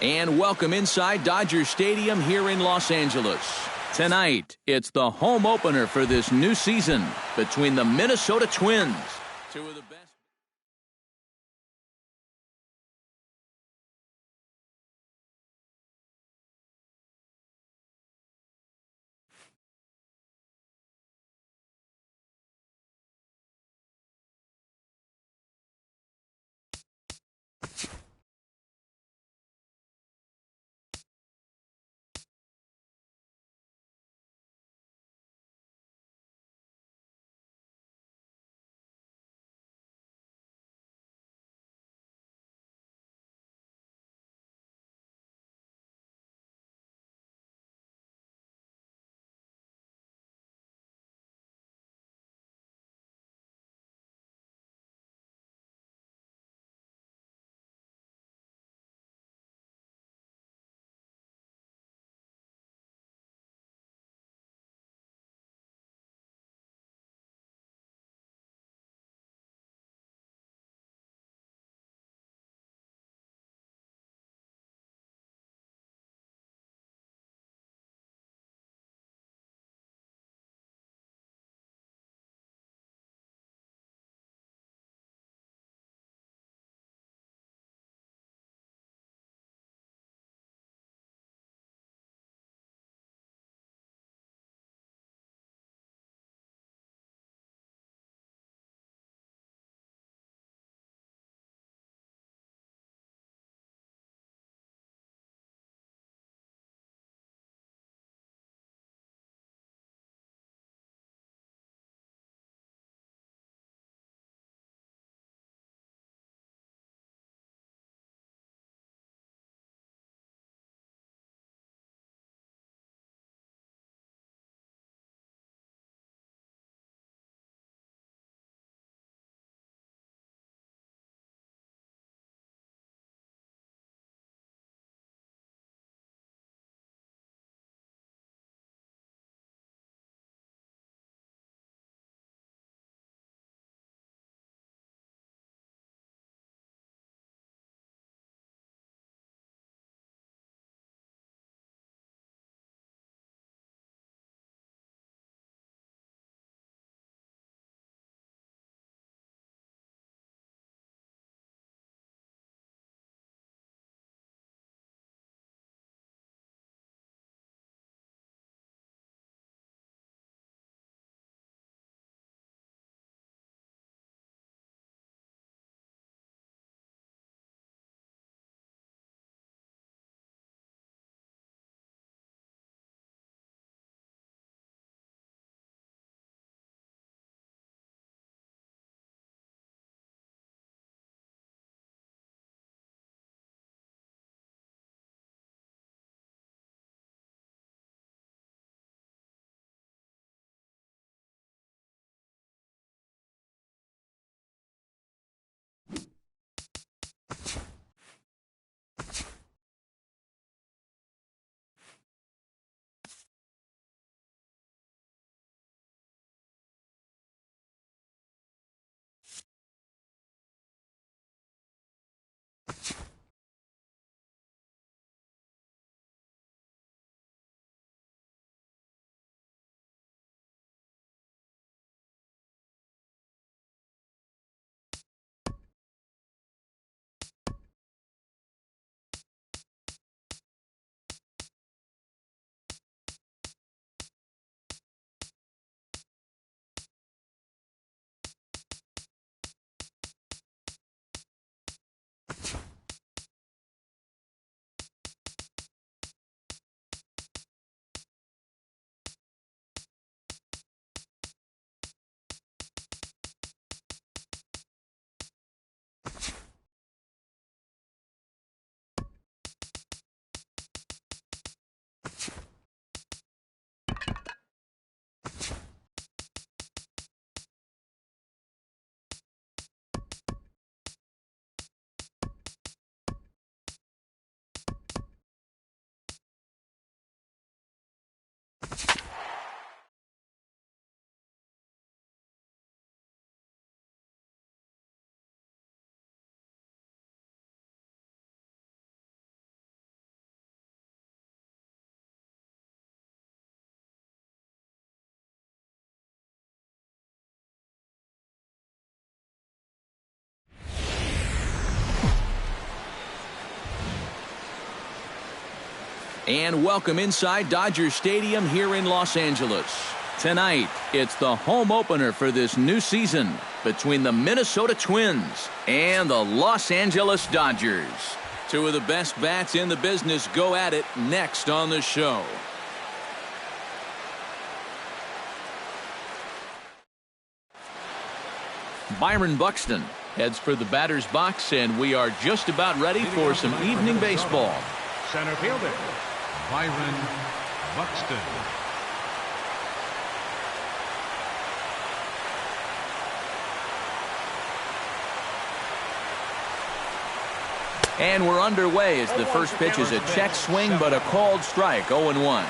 And welcome inside Dodger Stadium here in Los Angeles. Tonight, it's the home opener for this new season between the Minnesota Twins, two of the best. And welcome inside Dodger Stadium here in Los Angeles. Tonight, it's the home opener for this new season between the Minnesota Twins and the Los Angeles Dodgers. Two of the best bats in the business go at it next on the show. Byron Buxton heads for the batter's box, and we are just about ready for some evening baseball. Center fielder, Byron Buxton. And we're underway as the first pitch is a check swing, but a called strike, 0-1.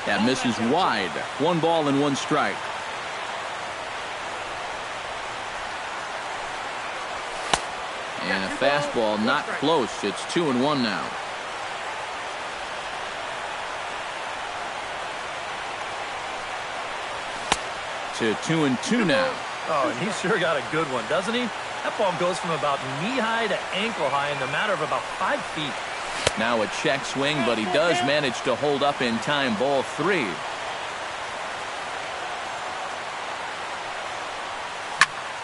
That misses wide. 1 ball and 1 strike. And a fastball not close. It's 2-1 now. To 2-2 now. Oh, and he's sure got a good one, doesn't he? That ball goes from about knee-high to ankle-high in the matter of about 5 feet. Now a check swing, but he does manage to hold up in time. Ball 3.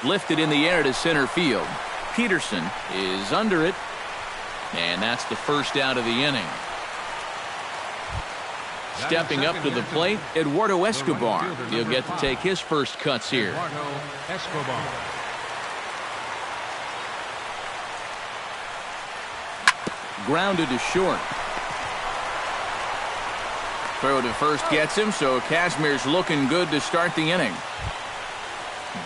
Lifted in the air to center field. Peterson is under it, and that's the first out of the inning. Stepping up to the plate, Eduardo Escobar. He'll get to take his first cuts here. Grounded to short. Throw to first gets him, so Kazmir's looking good to start the inning.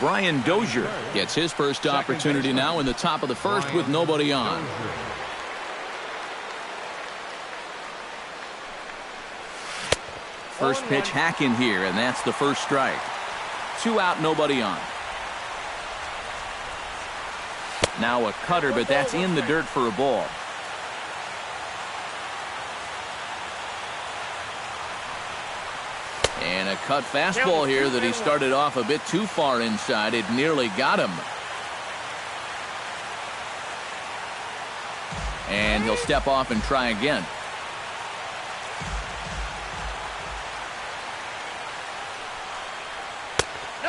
Brian Dozier gets his first opportunity now in the top of the first with nobody on. First pitch hack in here, and that's the first strike. 2 out, nobody on. Now a cutter, but that's in the dirt for a ball. And a cut fastball here that he started off a bit too far inside. It nearly got him. And he'll step off and try again.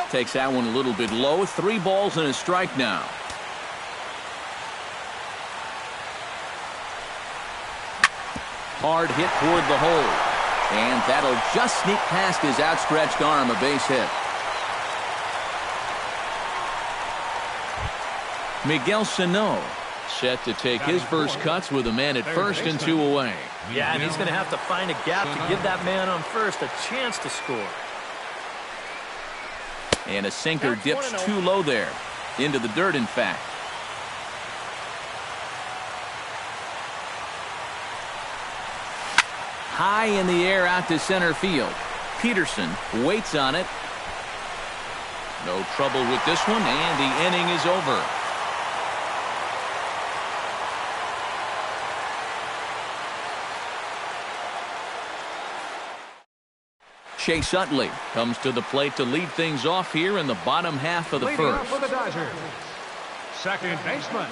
Takes that one a little bit low. 3 balls and a strike now. Hard hit toward the hole. And that'll just sneak past his outstretched arm, a base hit. Miguel Sano set to take his first cuts with a man at first and 2 away. Yeah, and he's going to have to find a gap to give that man on first a chance to score. And a sinker dips too low there. Into the dirt, in fact. High in the air out to center field. Peterson waits on it. No trouble with this one, and the inning is over. Chase Utley comes to the plate to lead things off here in the bottom half of the first. For the Dodgers, second baseman.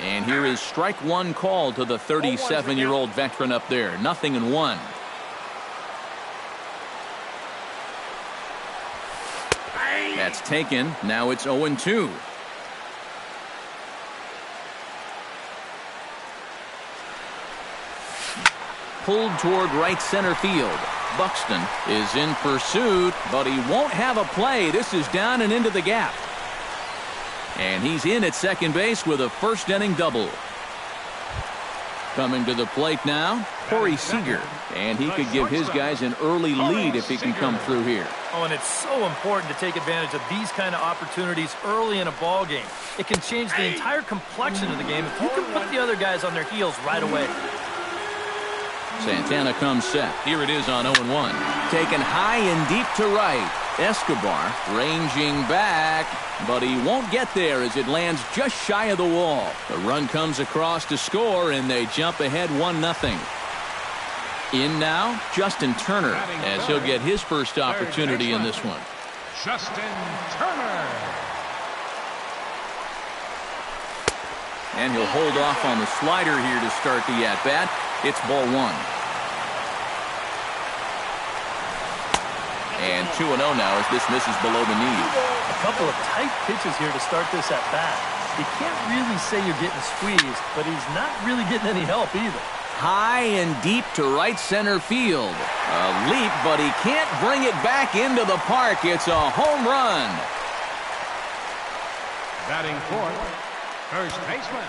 And here is strike 1 called to the 37-year-old veteran up there. 0-1. That's taken. Now it's 0-2. Pulled toward right center field. Buxton is in pursuit, but he won't have a play. This is down and into the gap. And he's in at second base with a first-inning double. Coming to the plate now, Corey Seager. And he could give his guys an early lead if he can come through here. Oh, and it's so important to take advantage of these kind of opportunities early in a ball game. It can change the entire complexion of the game if you can put the other guys on their heels right away. Santana comes set. Here it is on 0-1. Taken high and deep to right. Escobar ranging back, but he won't get there as it lands just shy of the wall. The run comes across to score, and they jump ahead 1-0. In now, Justin Turner, as he'll get his first opportunity in this one. Justin Turner. And he'll hold off on the slider here to start the at-bat. It's ball one. And 2-0 now as this misses below the knee. A couple of tight pitches here to start this at-bat. You can't really say you're getting squeezed, but he's not really getting any help either. High and deep to right center field. A leap, but he can't bring it back into the park. It's a home run. Batting fourth, first baseman.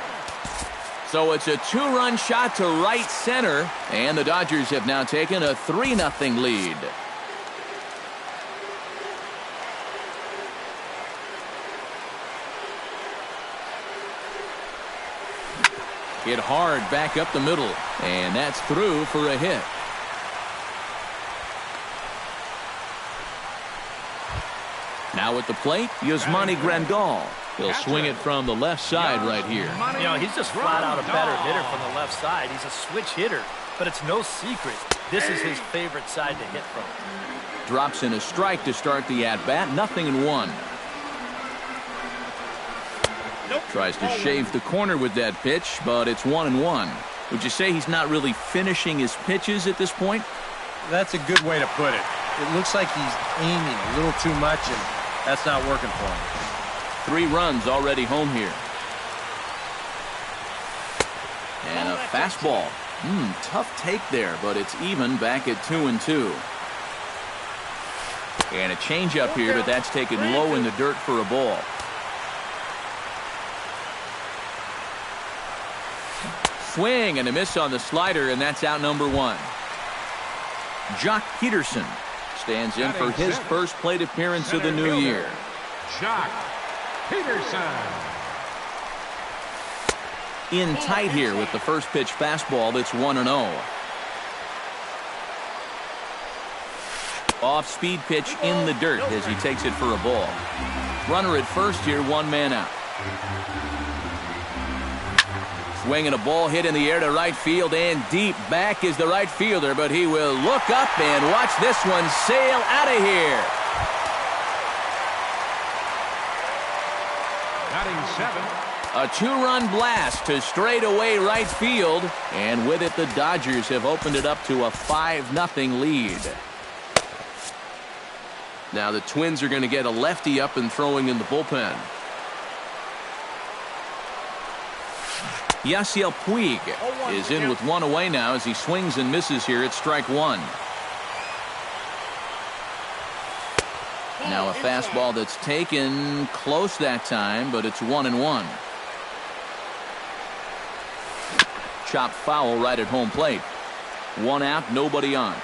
So it's a 2-run shot to right center, and the Dodgers have now taken a 3-0 lead. Hit hard back up the middle, and that's through for a hit. Now at the plate, Yasmani Grandal. He'll swing it from the left side right here. You know, he's just flat out a better hitter from the left side. He's a switch hitter, but it's no secret. This is his favorite side to hit from. Drops in a strike to start the at-bat, 0-1. Tries to shave the corner with that pitch, but it's 1-1. Would you say he's not really finishing his pitches at this point? That's a good way to put it. It looks like he's aiming a little too much, and that's not working for him. 3 runs already home here. And a fastball. Tough take there, but it's even back at 2-2. And a changeup here, but that's taken low in the dirt for a ball. Swing and a miss on the slider, and that's out number 1. Jock Peterson stands in for his first plate appearance of the new year. Jock Peterson. In tight here with the first pitch fastball. It's 1-0. Off-speed pitch in the dirt as he takes it for a ball. Runner at first here, 1 man out. Swinging a ball hit in the air to right field, and deep back is the right fielder, but he will look up and watch this one sail out of here. Batting 7. A 2-run blast to straightaway right field, and with it the Dodgers have opened it up to a 5-0 lead. Now the Twins are going to get a lefty up and throwing in the bullpen. Yasiel Puig is in with 1 away now as he swings and misses here at strike 1. Now a fastball that's taken close that time, but it's 1-1. Chop foul right at home plate. 1 out, nobody on.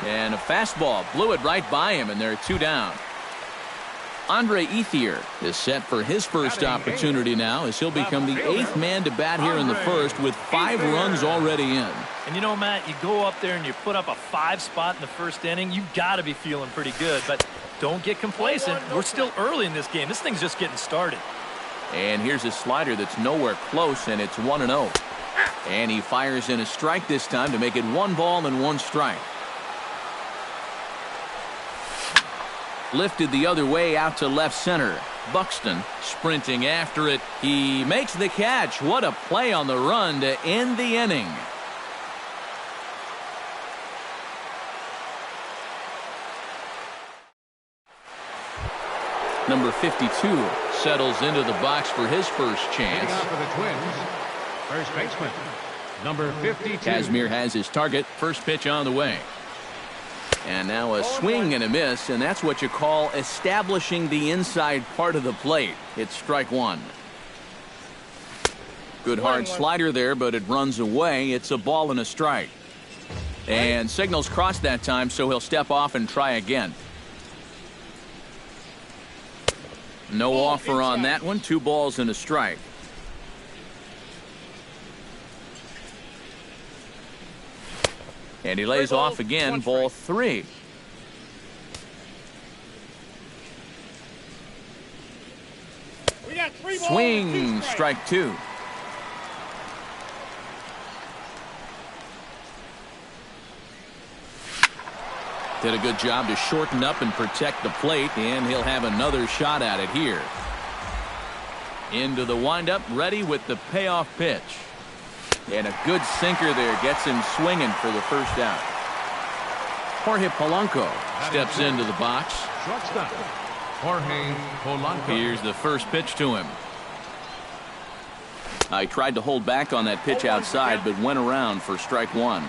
And a fastball blew it right by him, and they're 2 down. Andre Ethier is set for his first opportunity now as he'll become the 8th man to bat here in the first with 5 runs already in. And you know, Matt, you go up there and you put up a 5 spot in the first inning, you've got to be feeling pretty good, but don't get complacent. We're still early in this game. This thing's just getting started. And here's a slider that's nowhere close, and it's 1-0. And he fires in a strike this time to make it 1 ball and 1 strike. Lifted the other way out to left center. Buxton sprinting after it. He makes the catch. What a play on the run to end the inning. Number 52 settles into the box for his first chance. For the Twins, first baseman, number 52. Kazmir has his target. First pitch on the way. And now a swing and a miss, and that's what you call establishing the inside part of the plate. It's strike 1. Good hard slider there, but it runs away. It's a ball and a strike. And signals crossed that time, so he'll step off and try again. No offer on that one. 2 balls and a strike. And he lays off again, ball 3. Swing, strike 2. Did a good job to shorten up and protect the plate, and he'll have another shot at it here. Into the windup, ready with the payoff pitch. And a good sinker there gets him swinging for the first out. Jorge Polanco steps into the box. Shortstop, Jorge Polanco. Here's the first pitch to him. I tried to hold back on that pitch outside, but went around for strike one.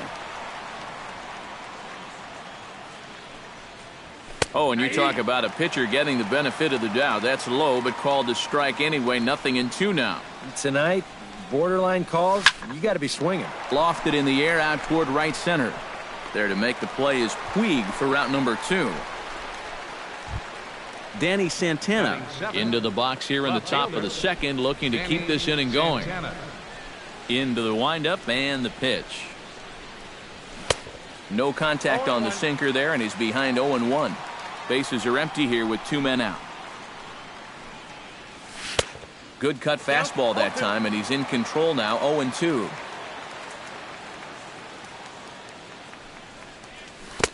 Oh, and you talk about a pitcher getting the benefit of the doubt. That's low, but called a strike anyway. 0-2 now. Tonight, borderline calls, you got to be swinging. Lofted in the air out toward right center. There to make the play is Puig for route number 2. Danny Santana into the box here in the top of the second, looking to keep this inning going. Into the windup and the pitch. No contact on the sinker there, and he's behind 0-1. Bases are empty here with 2 men out. Good cut fastball that time, and he's in control now. 0-2.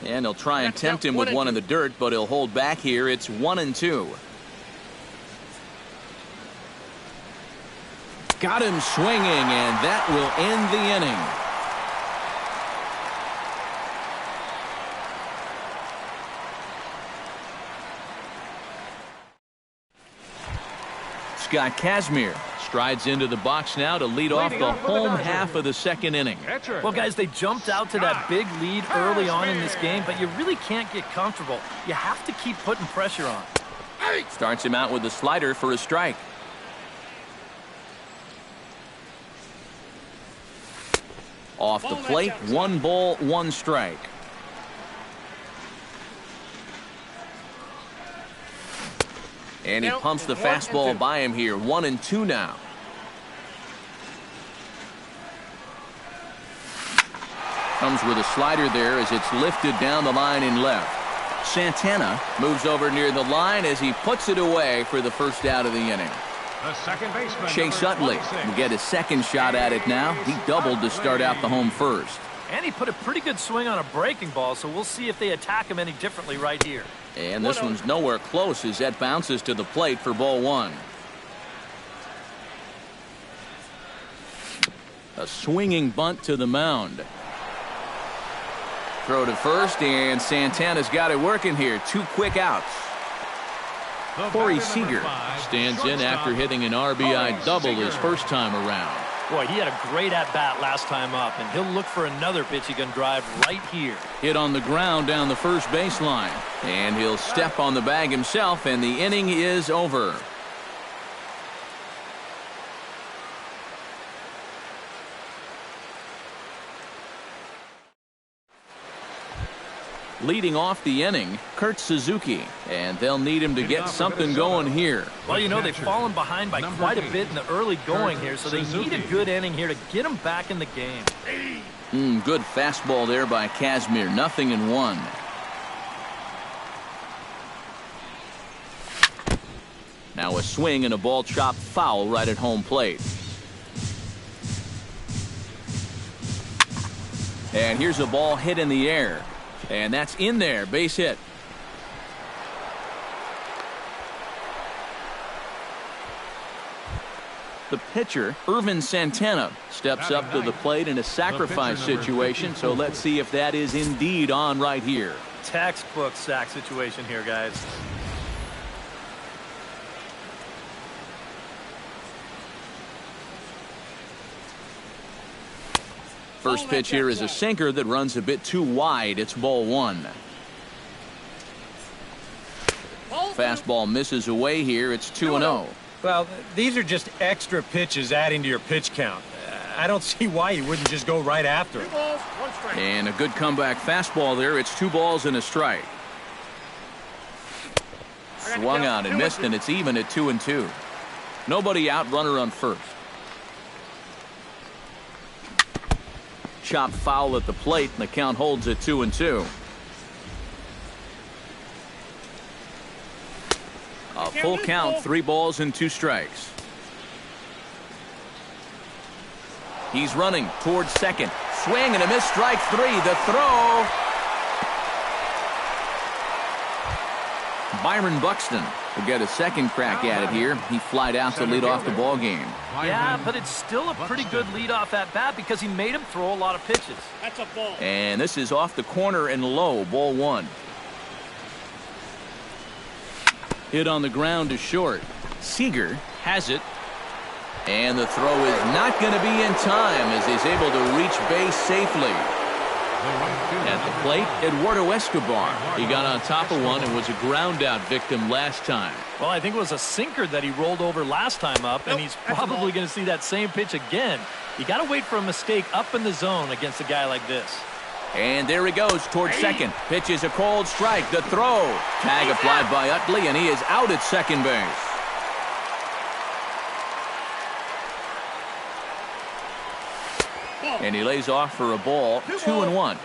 And he'll try and tempt him with one in the dirt, but he'll hold back here. It's 1-2. Got him swinging, and that will end the inning. Scott Kazmir strides into the box now to lead off the home half of the second inning. Well, guys, they jumped out to that big lead early on in this game, but you really can't get comfortable. You have to keep putting pressure on. Starts him out with the slider for a strike. Off the plate, 1 ball, 1 strike. And he pumps the fastball by him here. 1-2 now. Comes with a slider there as it's lifted down the line in left. Santana moves over near the line as he puts it away for the first out of the inning. The second baseman, Chase Utley will get his second shot at it now. He doubled to start out the home first. And he put a pretty good swing on a breaking ball, so we'll see if they attack him any differently right here. And this one's nowhere close as that bounces to the plate for ball 1. A swinging bunt to the mound. Throw to first, and Santana's got it working here. 2 quick outs. Corey Seager stands in after hitting an RBI double his first time around. Boy, he had a great at-bat last time up, and he'll look for another pitch he can drive right here. Hit on the ground down the first baseline. And he'll step on the bag himself, and the inning is over. Leading off the inning, Kurt Suzuki, and they'll need him to get something going here. Well, you know, they've fallen behind by quite a bit in the early going here, so they need a good inning here to get them back in the game. Good fastball there by Kazmir. 0-1. Now a swing and a ball chopped foul right at home plate. And here's a ball hit in the air. And that's in there. Base hit. The pitcher, Irvin Santana, steps up to the plate in a sacrifice situation. So let's see if that is indeed on right here. Textbook sack situation here, guys. First pitch here is a sinker that runs a bit too wide. It's ball 1. Fastball misses away here. It's 2-0. Well, these are just extra pitches adding to your pitch count. I don't see why you wouldn't just go right after it. And a good comeback fastball there. It's 2 balls and a strike. Swung out and missed, and it's even at 2-2. Nobody out, runner on first. Chopped foul at the plate, and the count holds at 2-2. A full count, 3 balls and 2 strikes. He's running towards second. Swing and a miss, strike 3. The throw. Byron Buxton will get a second crack at it here. He flied out to lead off the ball game. Yeah, but it's still a pretty good leadoff at bat because he made him throw a lot of pitches. That's a ball. And this is off the corner and low, ball one. Hit on the ground to short. Seager has it. And the throw is not going to be in time as he's able to reach base safely. At the plate, Eduardo Escobar. He got on top of one and was a ground out victim last time. Well, I think it was a sinker that he rolled over last time up, and he's probably going to see that same pitch again. You got to wait for a mistake up in the zone against a guy like this. And there he goes towards second. Pitch is a cold strike. The throw. Tag applied by Utley, and he is out at second base. And he lays off for a ball, 2-1.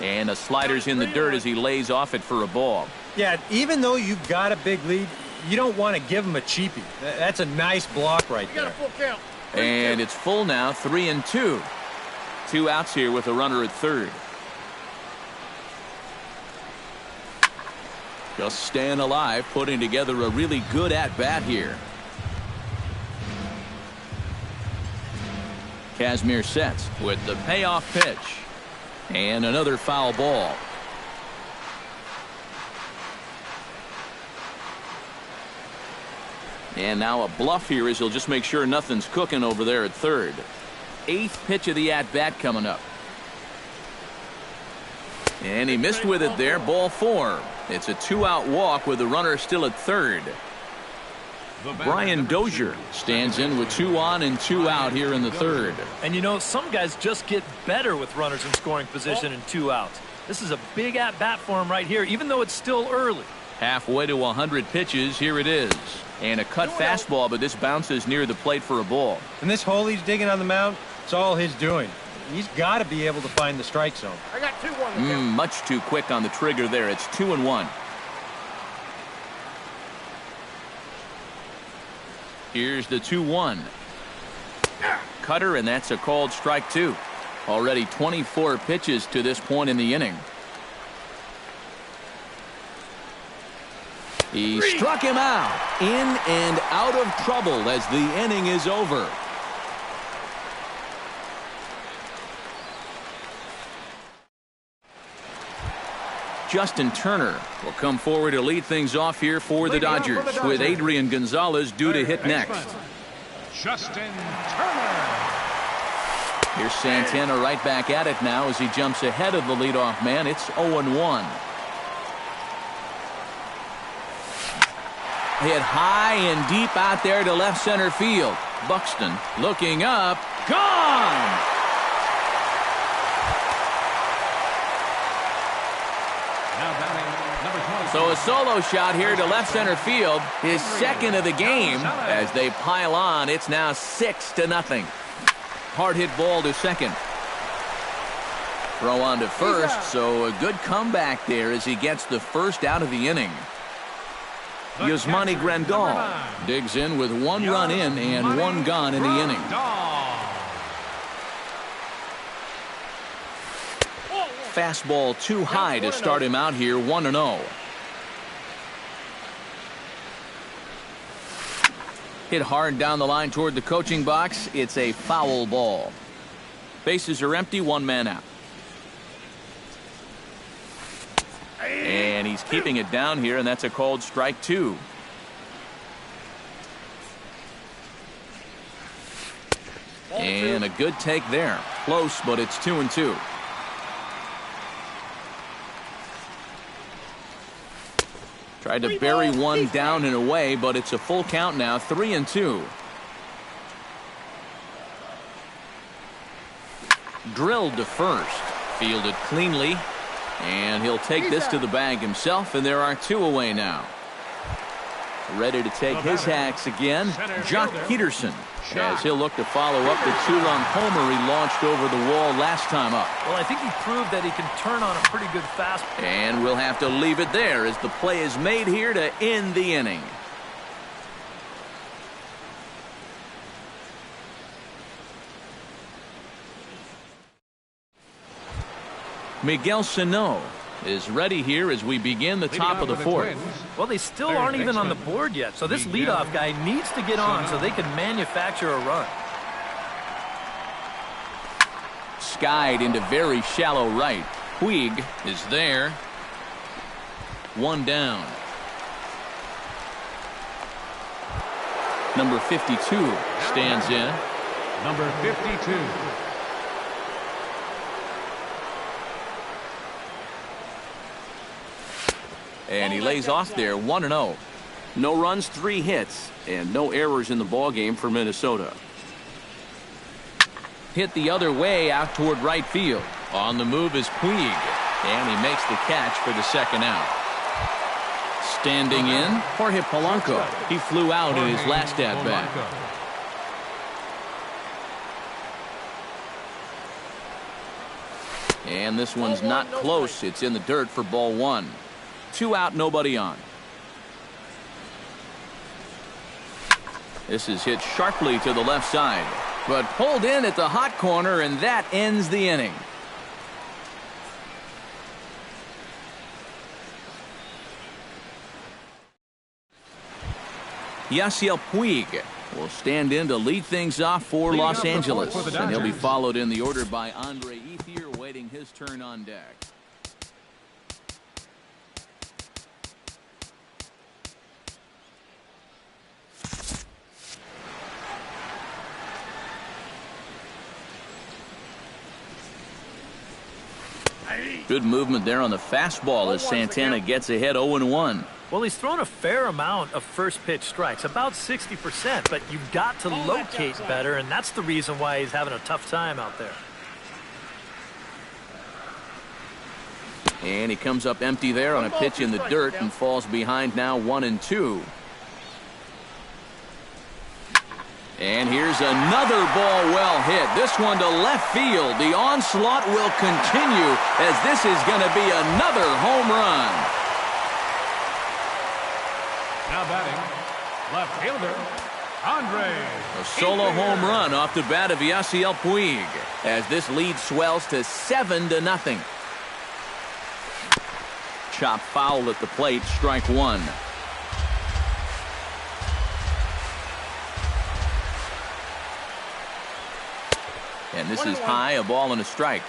And the slider's in the dirt as he lays off it for a ball. Yeah, even though you've got a big lead, you don't want to give him a cheapie. That's a nice block right there. And it's full now, 3-2. 2 outs here with a runner at third. Just staying alive, putting together a really good at-bat here. Kazmir sets with the payoff pitch. And another foul ball. And now a bluff here as he'll just make sure nothing's cooking over there at third. 8th pitch of the at-bat coming up. And he missed with it there, ball 4. It's a 2-out walk with the runner still at third. Brian Dozier stands in with 2 on and 2 out here in the third. And you know, some guys just get better with runners in scoring position and 2 outs. This is a big at-bat for him right here, even though it's still early. Halfway to 100 pitches, here it is. And a cut fastball, but this bounces near the plate for a ball. And this hole he's digging on the mound, it's all his doing. He's got to be able to find the strike zone. I got 2-1. Much too quick on the trigger there. It's 2-1. Here's the 2-1. Cutter, and that's a called strike 2. Already 24 pitches to this point in the inning. He struck him out. In and out of trouble as the inning is over. Justin Turner will come forward to lead things off here for the Dodgers, with Adrian Gonzalez due to hit next. Justin Turner. Here's Santana right back at it now as he jumps ahead of the leadoff man. It's 0-1. Hit high and deep out there to left center field. Buxton looking up. Gone! So a solo shot here to left center field, his second of the game. As they pile on, it's now 6-0. Hard hit ball to second. Throw on to first, so a good comeback there as he gets the first out of the inning. Yasmani Grandal digs in with 1 run in and 1 gone in the inning. Fastball too high to start him out here, 1-0. Hit hard down the line toward the coaching box. It's a foul ball. Bases are empty, 1 man out. And he's keeping it down here, and that's a called strike 2. And a good take there. Close, but it's 2-2. Tried to bury one down and away, but it's a full count now, 3-2. Drilled to first. Fielded cleanly. And he'll take this to the bag himself, and there are 2 away now. Ready to take his hacks again, Jock Peterson, as he'll look to follow up the 2-run homer he launched over the wall last time up. Well, I think he proved that he can turn on a pretty good fastball. And we'll have to leave it there as the play is made here to end the inning. Miguel Sano is ready here as we begin the top of the fourth. Well, they still aren't even on the board yet, so this leadoff guy needs to get on so they can manufacture a run. Skied into very shallow right. Puig is there. One down. Number 52 stands in. Number 52. And he lays off there 1-0. No runs, 3 hits, and no errors in the ballgame for Minnesota. Hit the other way out toward right field. On the move is Puig, and he makes the catch for the second out. Standing in, Jorge Polanco. He flew out in his last at-bat. And this one's not close. It's in the dirt for ball 1. 2 out, nobody on. This is hit sharply to the left side, but pulled in at the hot corner, and that ends the inning. Yasiel Puig will stand in to lead things off for Los Angeles, and he'll be followed in the order by Andre Ethier, waiting his turn on deck. Good movement there on the fastball as Santana gets ahead 0-1. Well, he's thrown a fair amount of first pitch strikes, about 60%, but you've got to locate better, and that's the reason why he's having a tough time out there. And he comes up empty there on a pitch in the dirt and falls behind now 1-2. And here's another ball well hit. This one to left field. The onslaught will continue as this is going to be another home run. Now batting, left fielder, Andre. A solo home run off the bat of Yasiel Puig as this lead swells to 7-0. Chop foul at the plate, strike 1. And this is high, a ball and a strike.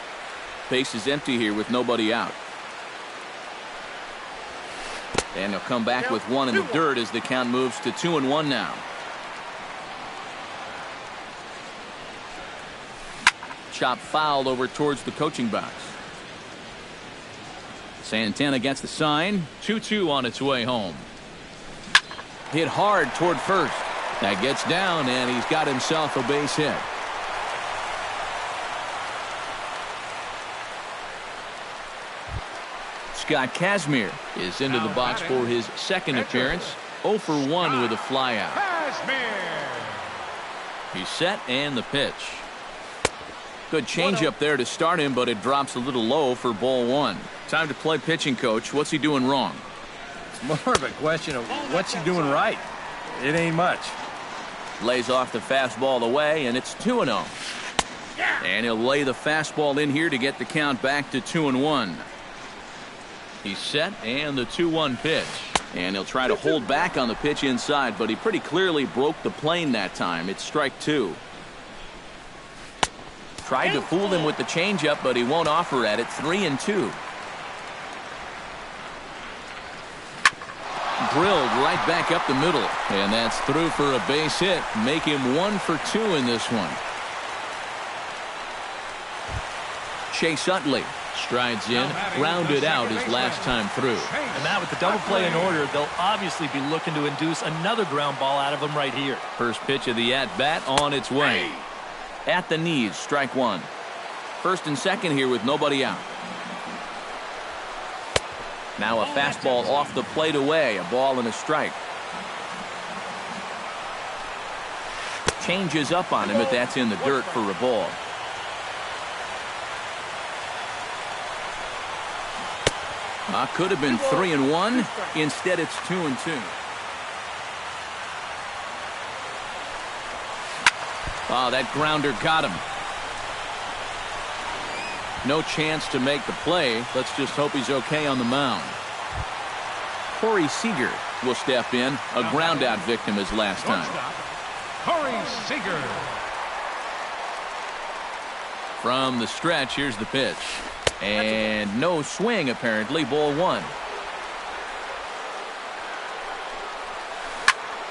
Base is empty here with nobody out. And he'll come back with one in the dirt as the count moves to 2-1 now. Chop fouled over towards the coaching box. Santana gets the sign. 2-2 on its way home. Hit hard toward first. That gets down, and he's got himself a base hit. Scott Kazmir is into the box for his second appearance. 0 for 1 with a flyout. He's set and the pitch. Good changeup there to start him, but it drops a little low for ball 1. Time to play pitching coach. What's he doing wrong? It's more of a question of what's he doing right. It ain't much. Lays off the fastball away, and it's 2-0. And he'll lay the fastball in here to get the count back to 2-1. He's set and the 2-1 pitch. And he'll try to hold back on the pitch inside, but he pretty clearly broke the plane that time. It's strike 2. Tried to fool him with the changeup, but he won't offer at it. 3-2. Drilled right back up the middle. And that's through for a base hit. Make him 1 for 2 in this one. Chase Utley strides in, grounded out his last time through. And Matt, with the double play in order, they'll obviously be looking to induce another ground ball out of him right here. First pitch of the at-bat on its way. At the knees, strike 1. First and second here with nobody out. Now a fastball off the plate away, a ball and a strike. Changes up on him, but that's in the dirt for a ball. Could have been 3-1. Instead, it's 2-2. Oh, that grounder got him. No chance to make the play. Let's just hope he's okay on the mound. Corey Seager will step in. A ground-out victim his last time. Corey Seager. From the stretch, here's the pitch. And no swing, apparently. Ball one.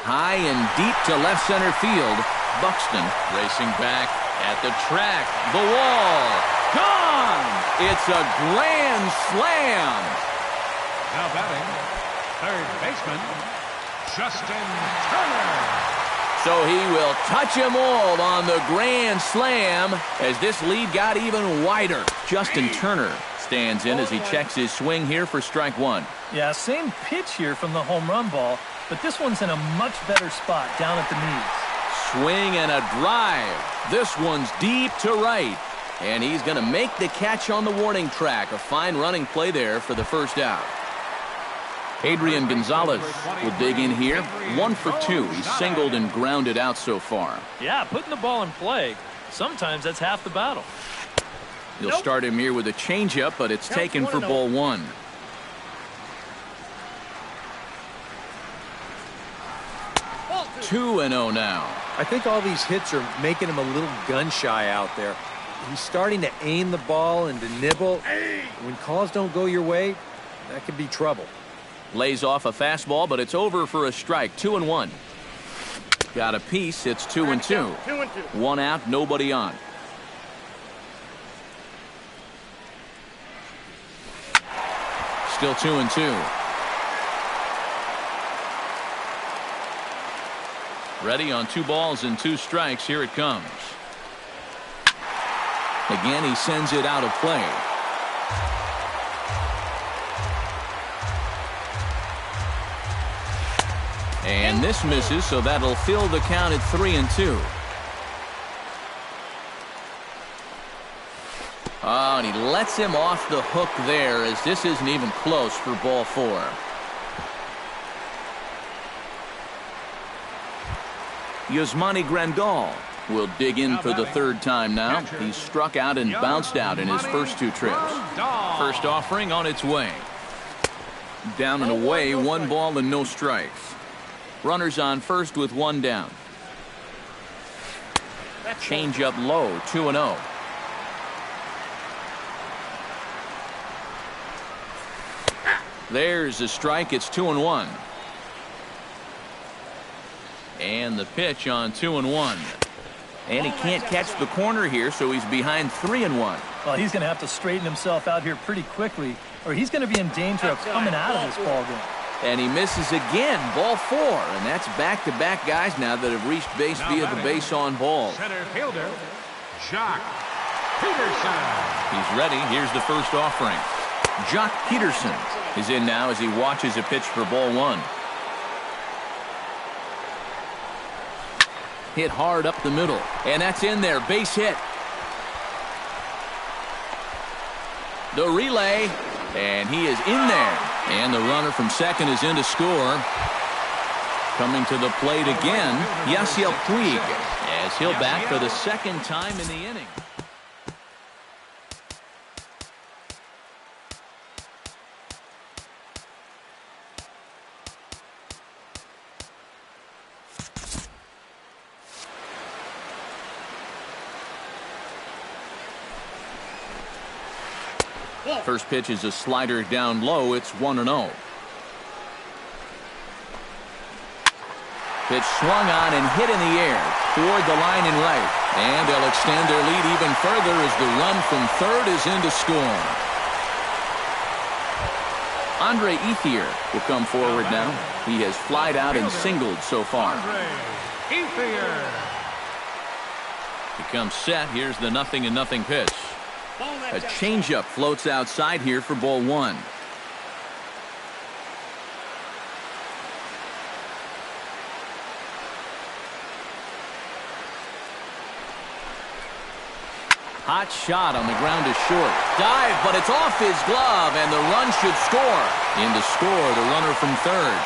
High and deep to left center field. Buxton racing back at the track. The wall. Gone! It's a grand slam. Now batting, third baseman, Justin Turner. So he will touch him all on the grand slam as this lead got even wider. Justin Turner stands in as he checks his swing here for strike one. Yeah, same pitch here from the home run ball, but this one's in a much better spot down at the knees. Swing and a drive. This one's deep to right. And he's going to make the catch on the warning track. A fine running play there for the first out. Adrian Gonzalez will dig in here. 1 for 2. He's singled and grounded out so far. Yeah, putting the ball in play, sometimes that's half the battle. He'll start him here with a changeup, but it's taken for ball one. Two and 0 now. I think all these hits are making him a little gun-shy out there. He's starting to aim the ball and to nibble. When calls don't go your way, that could be trouble. Lays off a fastball, but it's over for a strike. 2-1. Got a piece. It's 2-2. 1 out, nobody on. Still 2-2. Ready on 2 balls and 2 strikes. Here it comes. Again, he sends it out of play. And this misses, so that'll fill the count at 3-2. Oh, and he lets him off the hook there as this isn't even close for ball 4. Yasmani Grandal will dig in for the 3rd time now. He's struck out and bounced out in his first 2 trips. First offering on its way. Down and away, 1 ball and no strikes. Runners on first with 1 down. Change up low, 2-0. There's a strike. It's 2-1. And the pitch on 2-1. And he can't catch the corner here, so he's behind 3-1. Well, he's going to have to straighten himself out here pretty quickly, or he's going to be in danger of coming out of this ball game. And he misses again. Ball 4. And that's back-to-back guys now that have reached base via the base on ball. Center fielder, Jock Peterson. He's ready. Here's the first offering. Jock Peterson is in now as he watches a pitch for ball 1. Hit hard up the middle. And that's in there. Base hit. The relay. And he is in there. And the runner from second is in to score. Coming to the plate again, Yasiel Puig, as he'll bat for the 2nd time in the inning. First pitch is a slider down low. It's 1-0. Pitch swung on and hit in the air toward the line and right. And they'll extend their lead even further as the run from third is in to score. Andre Ethier will come forward now. He has flied out and singled so far. Andre Ethier. He comes set. Here's the 0-0 pitch. A changeup floats outside here for ball 1. Hot shot on the ground is short. Dive, but it's off his glove, and the run should score. In to score, the runner from third.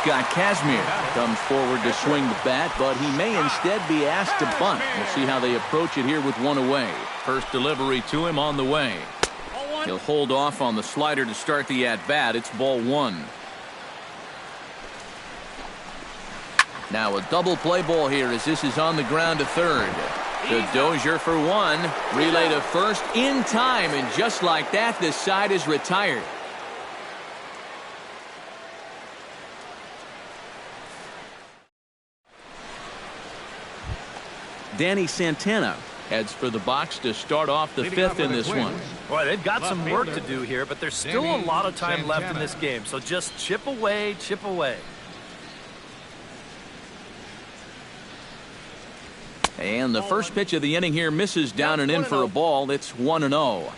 Scott Kazmir comes forward to swing the bat, but he may instead be asked to bunt. We'll see how they approach it here with 1 away. First delivery to him on the way. He'll hold off on the slider to start the at-bat. It's ball one. Now a double play ball here as this is on the ground to third. The Dozier for one. Relay to first in time, and just like that, this side is retired. Danny Santana heads for the box to start off the fifth in this one. Boy, they've got some work to do here, but there's still a lot of time left in this game, so just chip away, chip away. And the first pitch of the inning here misses down and in for a ball. It's 1-0.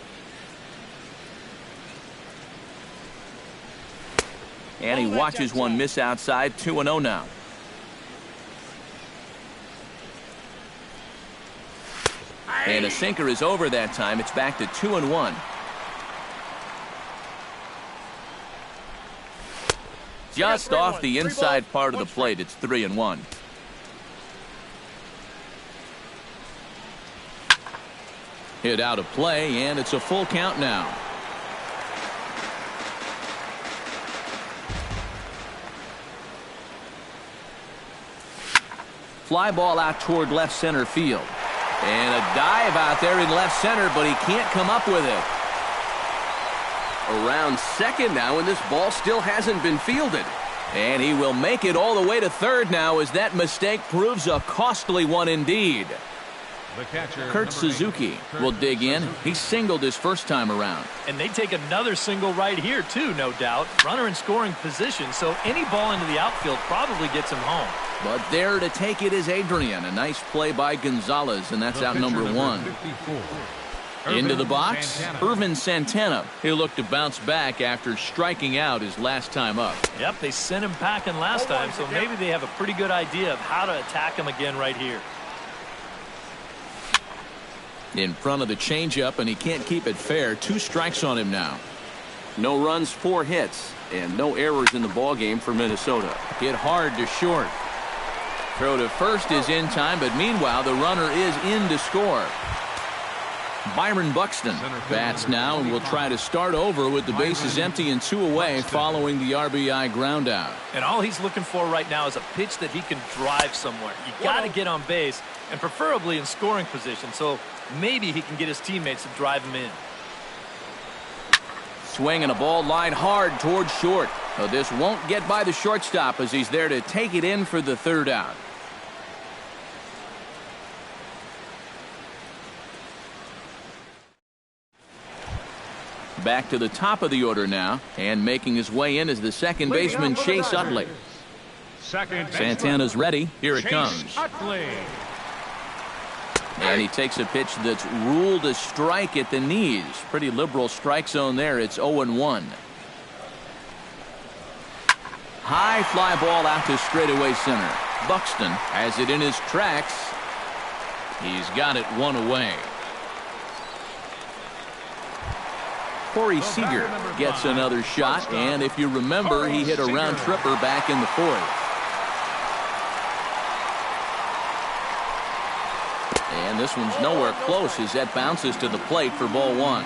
And he watches one miss outside. 2-0 now. And a sinker is over that time. It's back to 2-1. Just off the inside part of the plate. It's 3-1. Hit out of play, and it's a full count now. Fly ball out toward left center field. And a dive out there in left center, but he can't come up with it. Around second now, and this ball still hasn't been fielded. And he will make it all the way to third now as that mistake proves a costly one indeed. Kurt Suzuki will dig in. He singled his first time around. And they take another single right here, too, no doubt. Runner in scoring position, so any ball into the outfield probably gets him home. But there to take it is Adrian. A nice play by Gonzalez, and that's out number one. Into the box, Irvin Santana. He'll look to bounce back after striking out his last time up. Yep, they sent him packing last time, so maybe they have a pretty good idea of how to attack him again right here. In front of the changeup, and he can't keep it fair. 2 strikes on him now. No runs, 4 hits, and no errors in the ballgame for Minnesota. Hit hard to short. Throw to first is in time, but meanwhile the runner is in to score. Byron Buxton bats now and will try to start over with the bases empty and 2 away following the RBI ground out. And all he's looking for right now is a pitch that he can drive somewhere. You got to get on base, and preferably in scoring position, so maybe he can get his teammates to drive him in. Swing and a ball line hard towards short. But this won't get by the shortstop as he's there to take it in for the third out. Back to the top of the order now, and making his way in is the second baseman Chase Utley. Santana's ready. Here it comes. And he takes a pitch that's ruled a strike at the knees. Pretty liberal strike zone there. It's 0-1. High fly ball out to straightaway center. Buxton has it in his tracks. He's got it 1 away. Corey Seager gets another shot, and if you remember, he hit a round tripper back in the 4th. And this one's nowhere close as that bounces to the plate for ball 1.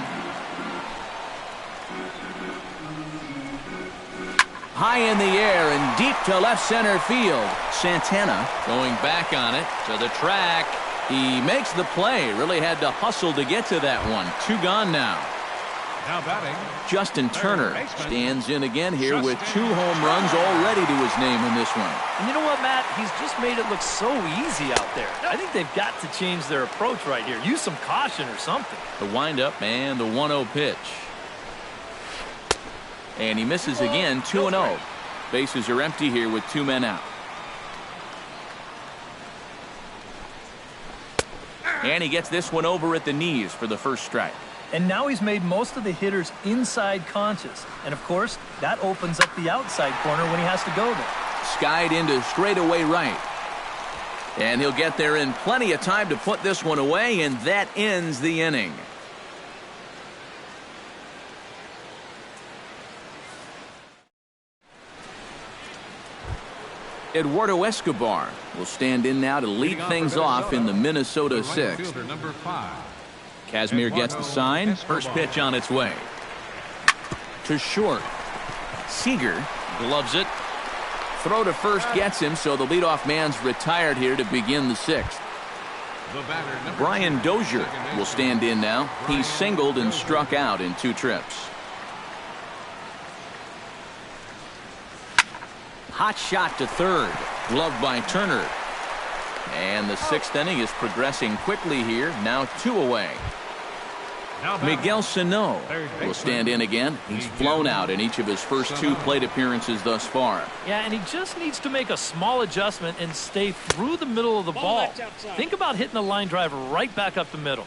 High in the air and deep to left center field. Santana going back on it to the track. He makes the play. Really had to hustle to get to that one. 2 gone now. Now batting, Justin Turner stands in again here with 2 home runs already to his name in this one. And you know what, Matt? He's just made it look so easy out there. I think they've got to change their approach right here. Use some caution or something. The windup and the 1-0 pitch. And he misses again. 2-0. Bases are empty here with 2 men out. And he gets this one over at the knees for the first strike. And now he's made most of the hitters inside conscious. And, of course, that opens up the outside corner when he has to go there. Skied into straightaway right. And he'll get there in plenty of time to put this one away, and that ends the inning. Eduardo Escobar will stand in now to lead things off in the Minnesota 6th. Kazmir gets the sign. First pitch on its way. To short. Seager gloves it. Throw to first gets him, so the leadoff man's retired here to begin the sixth. Brian Dozier will stand in now. He's singled and struck out in 2 trips. Hot shot to third. Gloved by Turner. And the 6th inning is progressing quickly here. Now 2 away. Miguel Sano will stand in again. He's flown out in each of his first 2 plate appearances thus far. Yeah, and he just needs to make a small adjustment and stay through the middle of the ball. Think about hitting a line drive right back up the middle.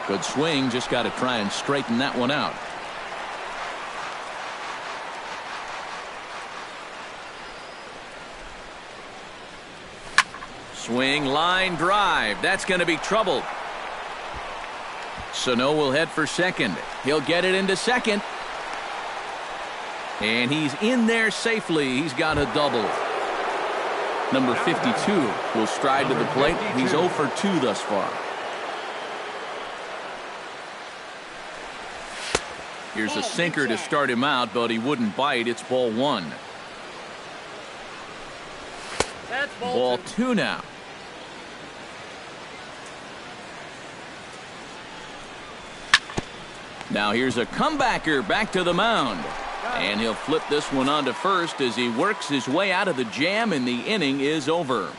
Good swing. Just got to try and straighten that one out. Swing, line, drive. That's going to be trouble. Sano will head for second. He'll get it into second. And he's in there safely. He's got a double. Number 52 will stride to the plate. He's 0 for 2 thus far. Here's a sinker to start him out, but he wouldn't bite. It's ball 1. Ball 2 now. Now here's a comebacker back to the mound. And he'll flip this one on to first as he works his way out of the jam, and the inning is over.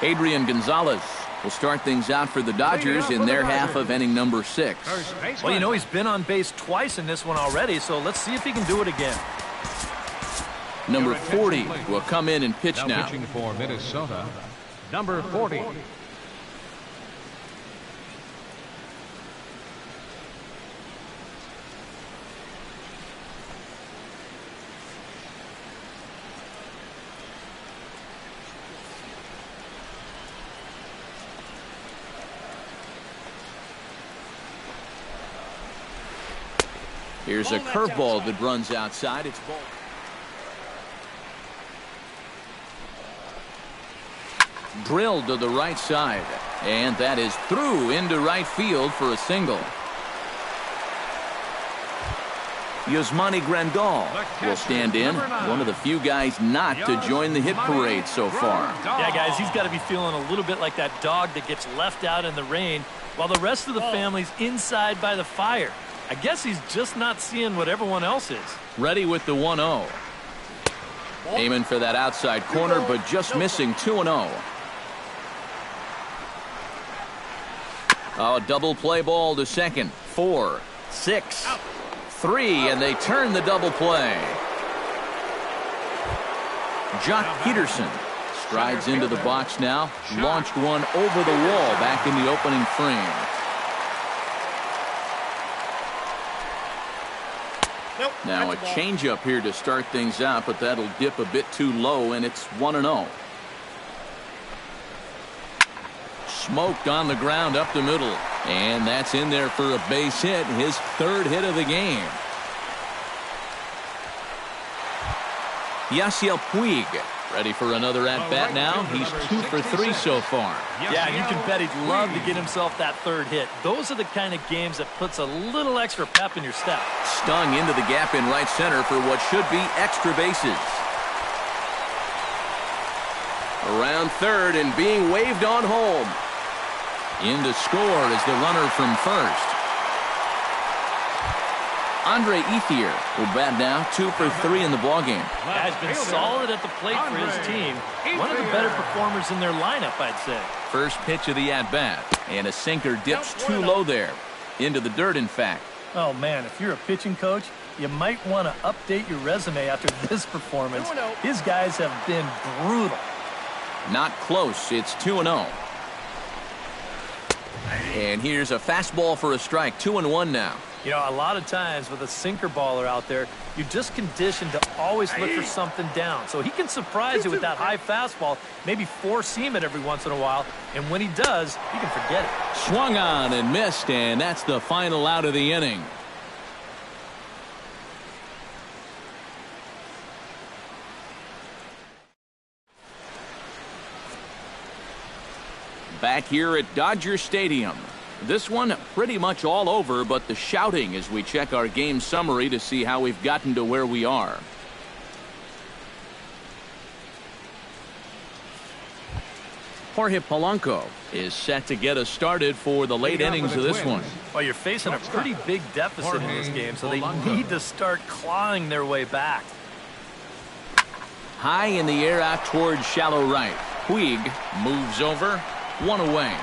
Adrian Gonzalez will start things out for the Dodgers in their half of inning number 6. Well, you know, he's been on base twice in this one already, so let's see if he can do it again. Number 40 will come in and pitch now. Pitching for Minnesota, number 40. Here's a curveball that runs outside. It's ball. Drilled to the right side, and that is through into right field for a single. Yasmani Grandal will stand in, one of the few guys not to join the hit parade so far. Yeah, guys, he's got to be feeling a little bit like that dog that gets left out in the rain while the rest of the family's inside by the fire. I guess he's just not seeing what everyone else is. Ready with the 1-0. Aiming for that outside corner, but just missing 2-0. Oh, double play ball to second. 4, 6, 3, and they turn the double play. Jock Peterson strides into the box now. Launched one over the wall back in the opening frame. Now a changeup here to start things out, but that'll dip a bit too low, and it's 1-0. Smoked on the ground up the middle, and that's in there for a base hit, his 3rd hit of the game. Yasiel Puig ready for another at-bat now. He's 2 for 3 so far. Yeah, you can bet he'd love to get himself that 3rd hit. Those are the kind of games that puts a little extra pep in your step. Stung into the gap in right center for what should be extra bases. Around third and being waved on home. In to score is the runner from first. Andre Ethier will bat now, 2 for 3 in the ballgame. Guy's been solid at the plate for his team. One of the better performers in their lineup, I'd say. First pitch of the at-bat, and a sinker dips too low there. Into the dirt, in fact. Oh, man, if you're a pitching coach, you might want to update your resume after this performance. His guys have been brutal. Not close. It's 2-0. And here's a fastball for a strike. 2-1 now. You know, a lot of times with a sinker baller out there, you're just conditioned to always look for something down. So he can surprise you with that high fastball, maybe four-seam it every once in a while, and when he does, you can forget it. Swung on and missed, and that's the final out of the inning. Back here at Dodger Stadium. This one pretty much all over, but the shouting as we check our game summary to see how we've gotten to where we are. Jorge Polanco is set to get us started for the late innings of this one. Well, you're facing a pretty big deficit in this game, so they need to start clawing their way back. High in the air out towards shallow right. Puig moves over, one away.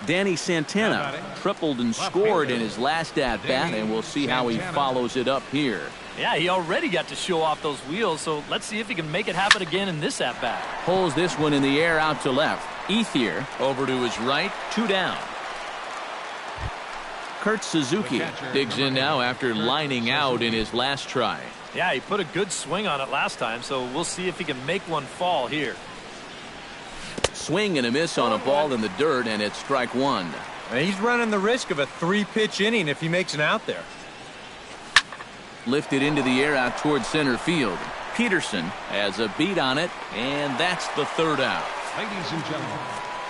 Danny Santana tripled and scored in his last at-bat, and we'll see how he follows it up here. Yeah, he already got to show off those wheels, so let's see if he can make it happen again in this at-bat. Pulls this one in the air out to left. Ethier over to his right, 2 down. Kurt Suzuki digs in now after lining out in his last try. Yeah, he put a good swing on it last time, so we'll see if he can make one fall here. Swing and a miss on a ball in the dirt, and it's strike 1. And he's running the risk of a 3-pitch inning if he makes an out there. Lifted into the air out towards center field. Peterson has a beat on it, and that's the 3rd out. Ladies and gentlemen,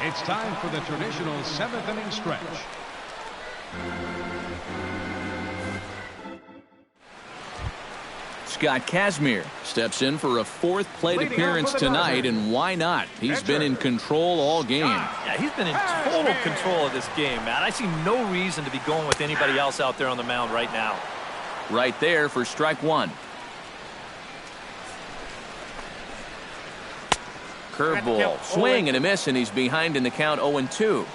it's time for the traditional 7th inning stretch. Scott Kazmir steps in for a 4th plate appearance tonight, and why not? He's been in control all game. Yeah, he's been in total control of this game, Matt. I see no reason to be going with anybody else out there on the mound right now. Right there for strike 1. Curveball, swing and a miss, and he's behind in the count 0-2.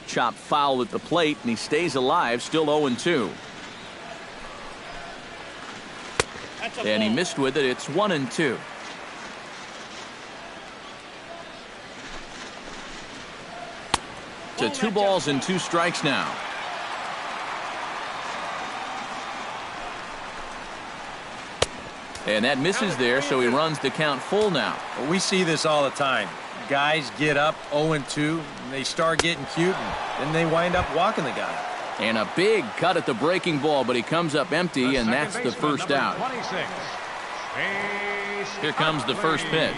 Chop foul at the plate, and he stays alive, still 0-2. And he missed with it. It's 1-2. To 2 balls and 2 strikes now. And that misses there, so he runs the count full now. Well, we see this all the time. Guys get up 0-2, and they start getting cute, and then they wind up walking the guy. And a big cut at the breaking ball, but he comes up empty, and that's the first out. Here comes the first pitch.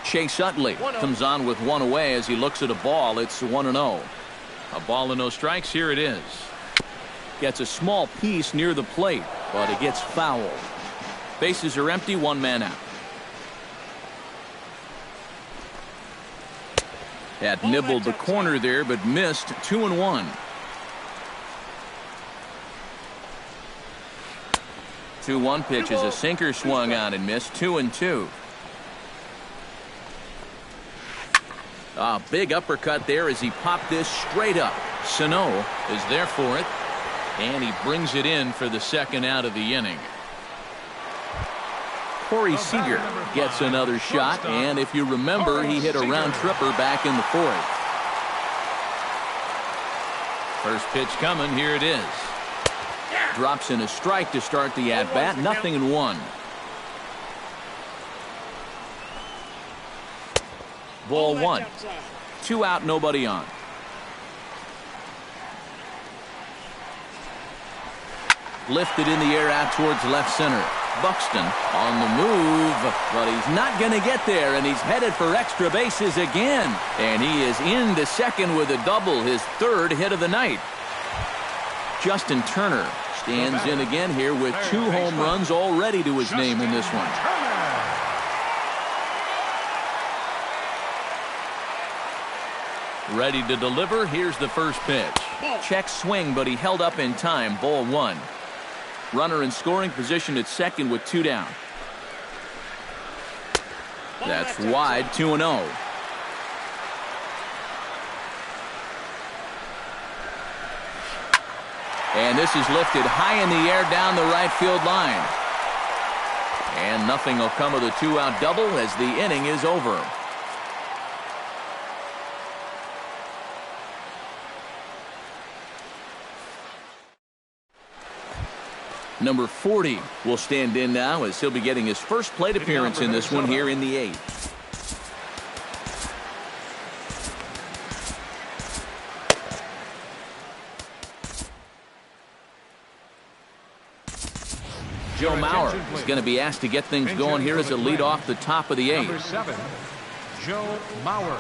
Chase Utley comes on with 1 away as he looks at a ball. It's 1-0. A ball and no strikes. Here it is. Gets a small piece near the plate, but it gets fouled. Bases are empty, 1 man out. Had nibbled the corner there, but missed. 2-1. 2-1 pitch is a sinker swung on and missed. 2-2. A big uppercut there as he popped this straight up. Sano is there for it, and he brings it in for the 2nd out of the inning. Corey Seager gets another shot, and if you remember, he hit a round tripper back in the 4th. First pitch coming. Here it is. Drops in a strike to start the at-bat. 0-1. Ball 1. 2 out, nobody on. Lifted in the air out towards left center. Buxton on the move, but he's not going to get there, and he's headed for extra bases again. And he is into second with a double, his 3rd hit of the night. Justin Turner stands in again here with 2 home runs already to his name in this one. Ready to deliver. Here's the first pitch. Check swing, but he held up in time. Ball 1. Runner in scoring position at second with 2 down. That's wide. 2-0. And this is lifted high in the air down the right field line. And nothing will come of the 2-out double as the inning is over. Number 40 will stand in now as he'll be getting his first plate appearance in this one here in the 8th. Joe Mauer is going to be asked to get things going here as a lead off the top of the eighth. Number 7, Joe Mauer.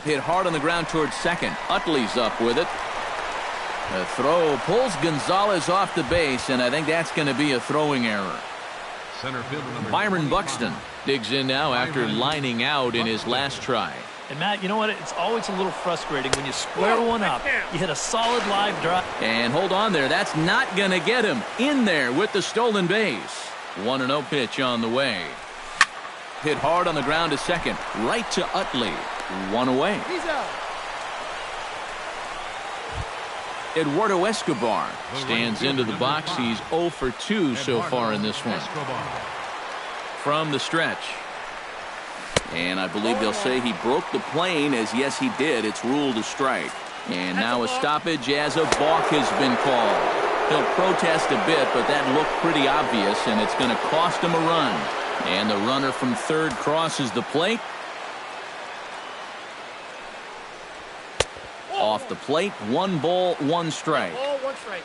Hit hard on the ground towards second. Utley's up with it. The throw pulls Gonzalez off the base, and I think that's going to be a throwing error. Center fielder number Byron 25. Buxton digs in now after lining out in his last try. And Matt, you know what? It's always a little frustrating when you square one up. You hit a solid live drive. And hold on there. That's not going to get him in there with the stolen base. 1-0 pitch on the way. Hit hard on the ground to second. Right to Utley. One away. He's out. Eduardo Escobar stands into the box. He's 0 for 2 so far in this one. From the stretch. And I believe they'll say he broke the plane, as yes he did. It's ruled a strike. And now a stoppage as a balk has been called. He'll protest a bit, but that looked pretty obvious, and it's going to cost him a run. And the runner from third crosses the plate. Off the plate, 1 ball, 1 strike. Ball, 1 strike.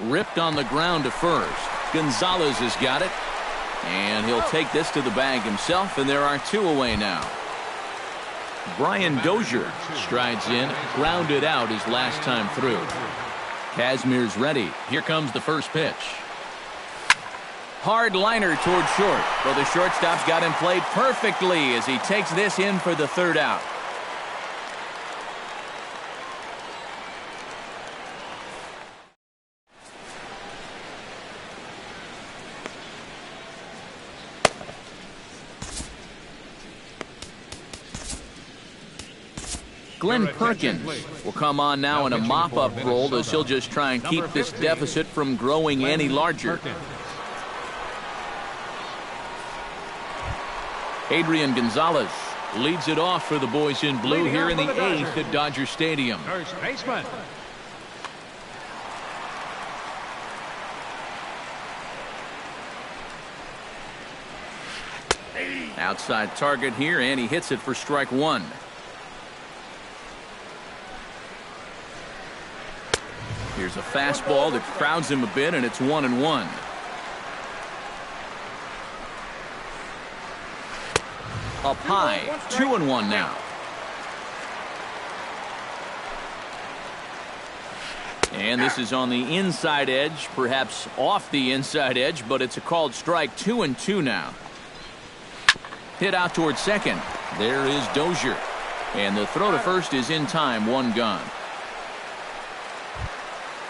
Ripped on the ground to first. Gonzalez has got it. And he'll take this to the bag himself, and there are 2 away now. Brian Dozier strides in, grounded out his last time through. Kazmir's ready. Here comes the first pitch. Hard liner toward short. Well, the shortstop's got him played perfectly as he takes this in for the third out. Glenn Perkins will come on now in a mop-up role as he'll just try and keep this deficit from growing any larger. Adrian Gonzalez leads it off for the boys in blue here in the 8th at Dodger Stadium. First baseman. Outside target here, and he hits it for strike 1. Here's a fastball that crowds him a bit, and it's 1-1. Up high, 2-1 now. And this is on the inside edge, perhaps off the inside edge, but it's a called strike. 2-2 now. Hit out towards second. There is Dozier. And the throw to first is in time, 1 gone.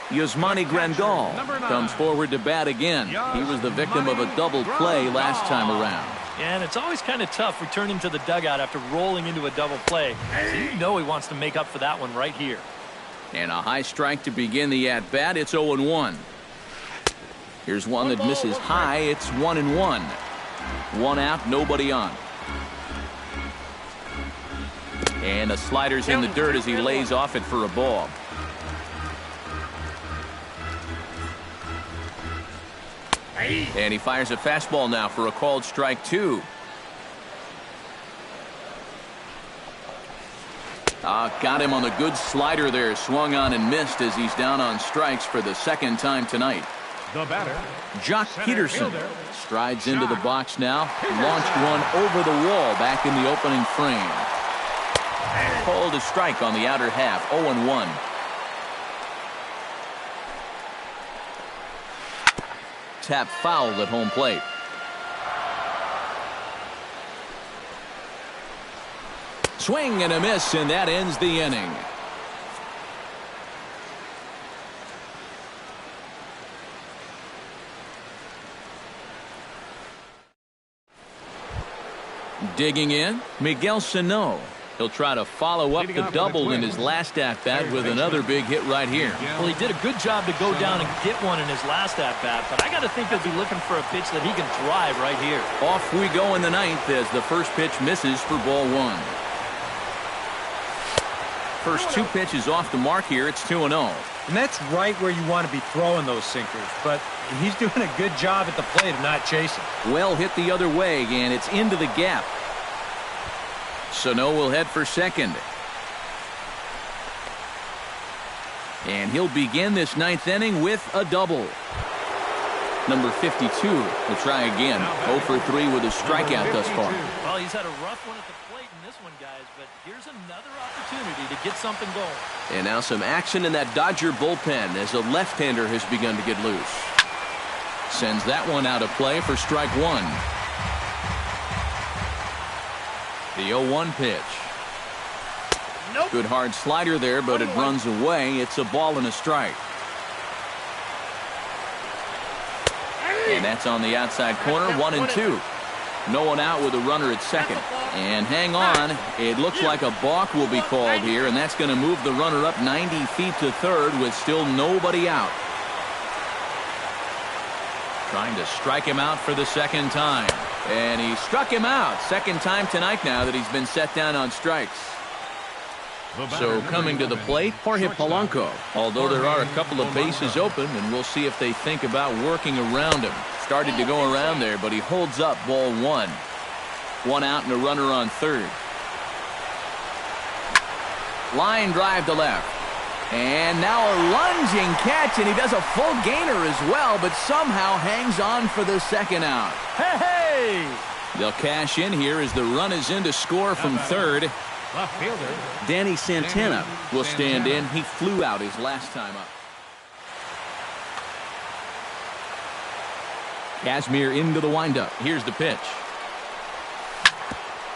Yasmani Grandal comes forward to bat again. He was the victim of a double play last time around. Yeah, and it's always kind of tough returning to the dugout after rolling into a double play. So you know he wants to make up for that one right here. And a high strike to begin the at-bat. It's 0-1. Here's one that misses high. It's 1-1. 1 out, nobody on. And the slider's in the dirt as he lays off it for a ball. And he fires a fastball now for a called strike 2. Got him on the good slider there. Swung on and missed as he's down on strikes for the 2nd time tonight. The batter, Jock Peterson strides into the box now. Launched one over the wall back in the opening frame. Called a strike on the outer half. 0-1. Tap foul at home plate. Swing and a miss, and that ends the inning. Digging in, Miguel Sano. He'll try to follow up the double in his last at-bat with another big hit right here. Well, he did a good job to go down and get one in his last at-bat, but I got to think he'll be looking for a pitch that he can drive right here. Off we go in the 9th as the first pitch misses for ball 1. first two pitches off the mark here. It's 2-0. And that's right where you want to be throwing those sinkers. But he's doing a good job at the plate of not chasing. Well hit the other way, and it's into the gap. Sano will head for second. And he'll begin this ninth inning with a double. Number 52 will try again. 0 for 3 with a strikeout thus far. Well, he's had a rough one at the plate in this one, guys, but here's another opportunity to get something going. And now some action in that Dodger bullpen as a left-hander has begun to get loose. Sends that one out of play for strike one. The 0-1 pitch. Nope. Good hard slider there, but it runs away. It's a ball and a strike. And that's on the outside corner, 1-2. No one out with a runner at second. And hang on, it looks like a balk will be called here, and that's going to move the runner up 90 feet to third with still nobody out. Trying to strike him out for the second time. And he struck him out. Second time tonight now that he's been set down on strikes. So coming to the plate, Jorge Polanco. Although there are a couple of bases open, and we'll see if they think about working around him. Started to go around there, but he holds up ball one. One out and a runner on third. Line drive to left. And now a lunging catch, and he does a full gainer as well, but somehow hangs on for the second out. Hey! They'll cash in here as the run is in to score from third. Left fielder. Danny Santana will stand in. He flew out his last time up. Kazmir into the windup. Here's the pitch.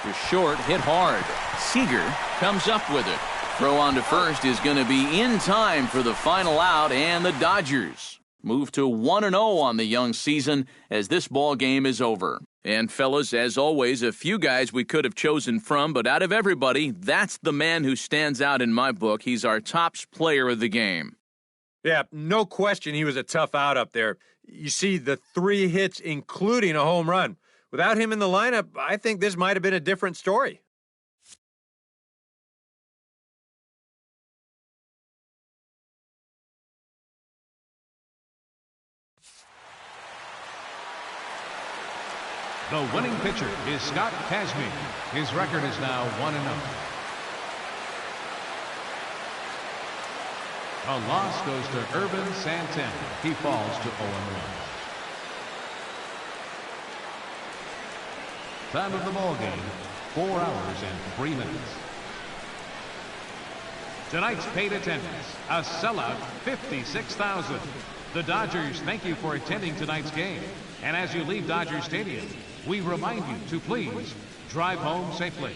To short, hit hard. Seager comes up with it. Throw on to first is going to be in time for the final out, and the Dodgers move to 1-0 on the young season as this ball game is over. And fellas, as always, a few guys we could have chosen from, but out of everybody, that's the man who stands out in my book. He's our top player of the game. Yeah, no question he was a tough out up there. You see the 3 hits, including a home run. Without him in the lineup, I think this might have been a different story. The winning pitcher is Scott Kazmir. His record is now 1-0. A loss goes to Urban Santana. He falls to 0-1. Time of the ball game, 4 hours and 3 minutes. Tonight's paid attendance, a sellout 56,000. The Dodgers thank you for attending tonight's game. And as you leave Dodger Stadium, we remind you to please drive home safely.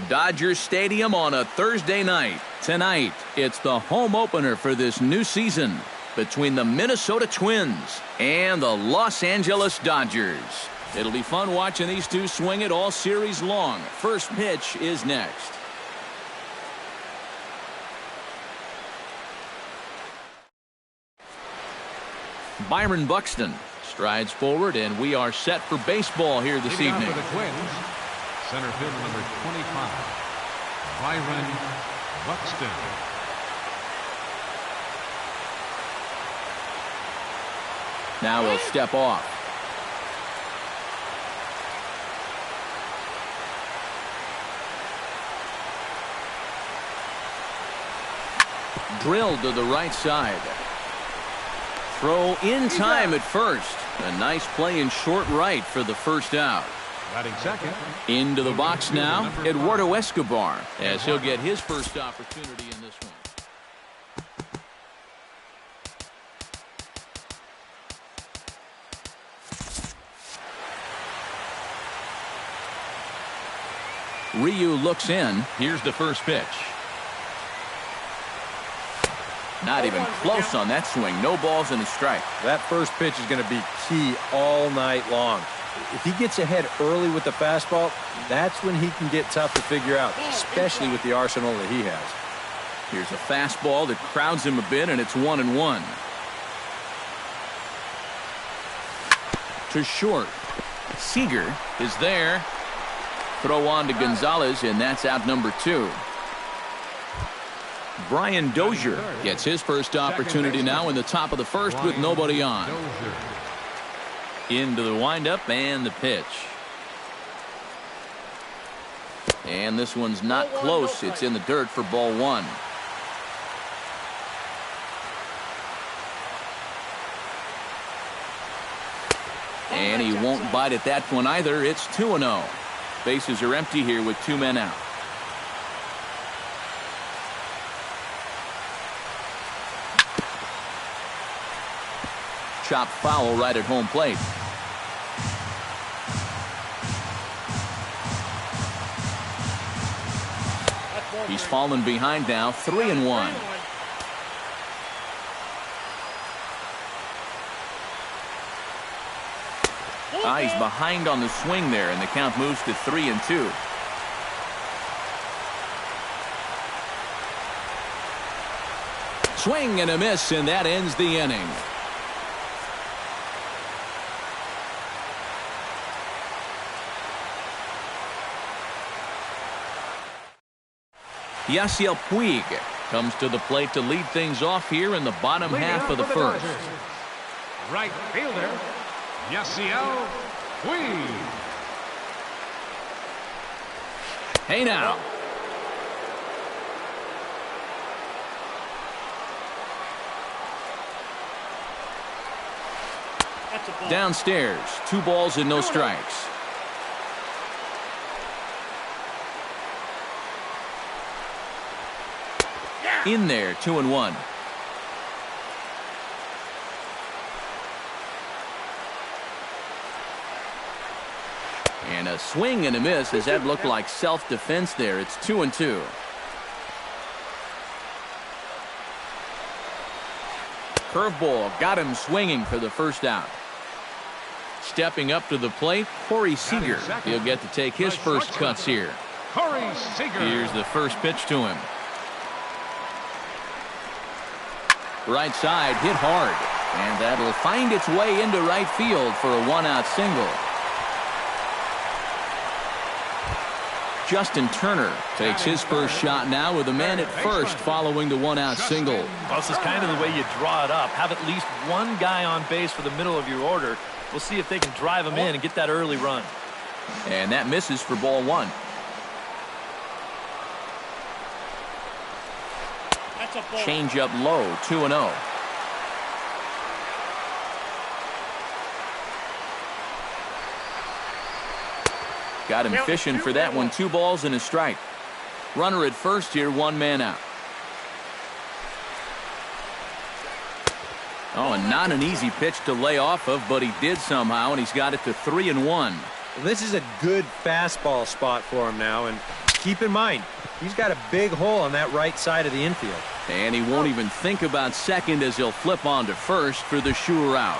Dodger Stadium on a Thursday night. Tonight, it's the home opener for this new season between the Minnesota Twins and the Los Angeles Dodgers. It'll be fun watching these two swing it all series long. First pitch is next. Byron Buxton strides forward, and we are set for baseball here this evening. For the Twins, center fielder number 25, Byron Buxton. Now he'll step off. Drilled to the right side. Throw in time at first. A nice play in short right for the first out. Batting second. Into the box now, Eduardo Escobar, as he'll get his first opportunity in this one. Ryu looks in. Here's the first pitch. Not even close on that swing. No balls and a strike. That first pitch is going to be key all night long. If he gets ahead early with the fastball, that's when he can get tough to figure out, especially with the arsenal that he has. Here's a fastball that crowds him a bit, and it's 1-1. To short. Seager is there. Throw on to Gonzalez, and that's out number 2. Brian Dozier gets his first opportunity now in the top of the first with nobody on. Into the windup and the pitch. And this one's not close. It's in the dirt for ball 1. And he won't bite at that one either. It's 2-0. Bases are empty here with 2 men out. Chopped foul right at home plate. He's fallen behind now, 3-1. He's behind on the swing there, and the count moves to 3-2. Swing and a miss, and that ends the inning. Yasiel Puig comes to the plate to lead things off here in the bottom half of the first. Right fielder, Yasiel Puig. Hey now. Downstairs, 2 balls and no strikes. In there, 2-1. And a swing and a miss as that looked like self-defense there. It's 2-2. Curveball got him swinging for the first out. Stepping up to the plate, Corey Seager. He'll get to take his first cuts here. Corey Seager. Here's the first pitch to him. Right side, hit hard. And that'll find its way into right field for a 1-out single. Justin Turner takes his first shot now with a man at first following the 1-out single. Well, this is kind of the way you draw it up. Have at least one guy on base for the middle of your order. We'll see if they can drive him in and get that early run. And that misses for ball 1. Change up low, 2-0. Got him fishing for that one. 2 balls and a strike. Runner at first here, 1 man out. Oh, and not an easy pitch to lay off of, but he did somehow, and he's got it to 3-1. This is a good fastball spot for him now, and keep in mind, he's got a big hole on that right side of the infield. And he won't even think about second as he'll flip on to first for the sure out.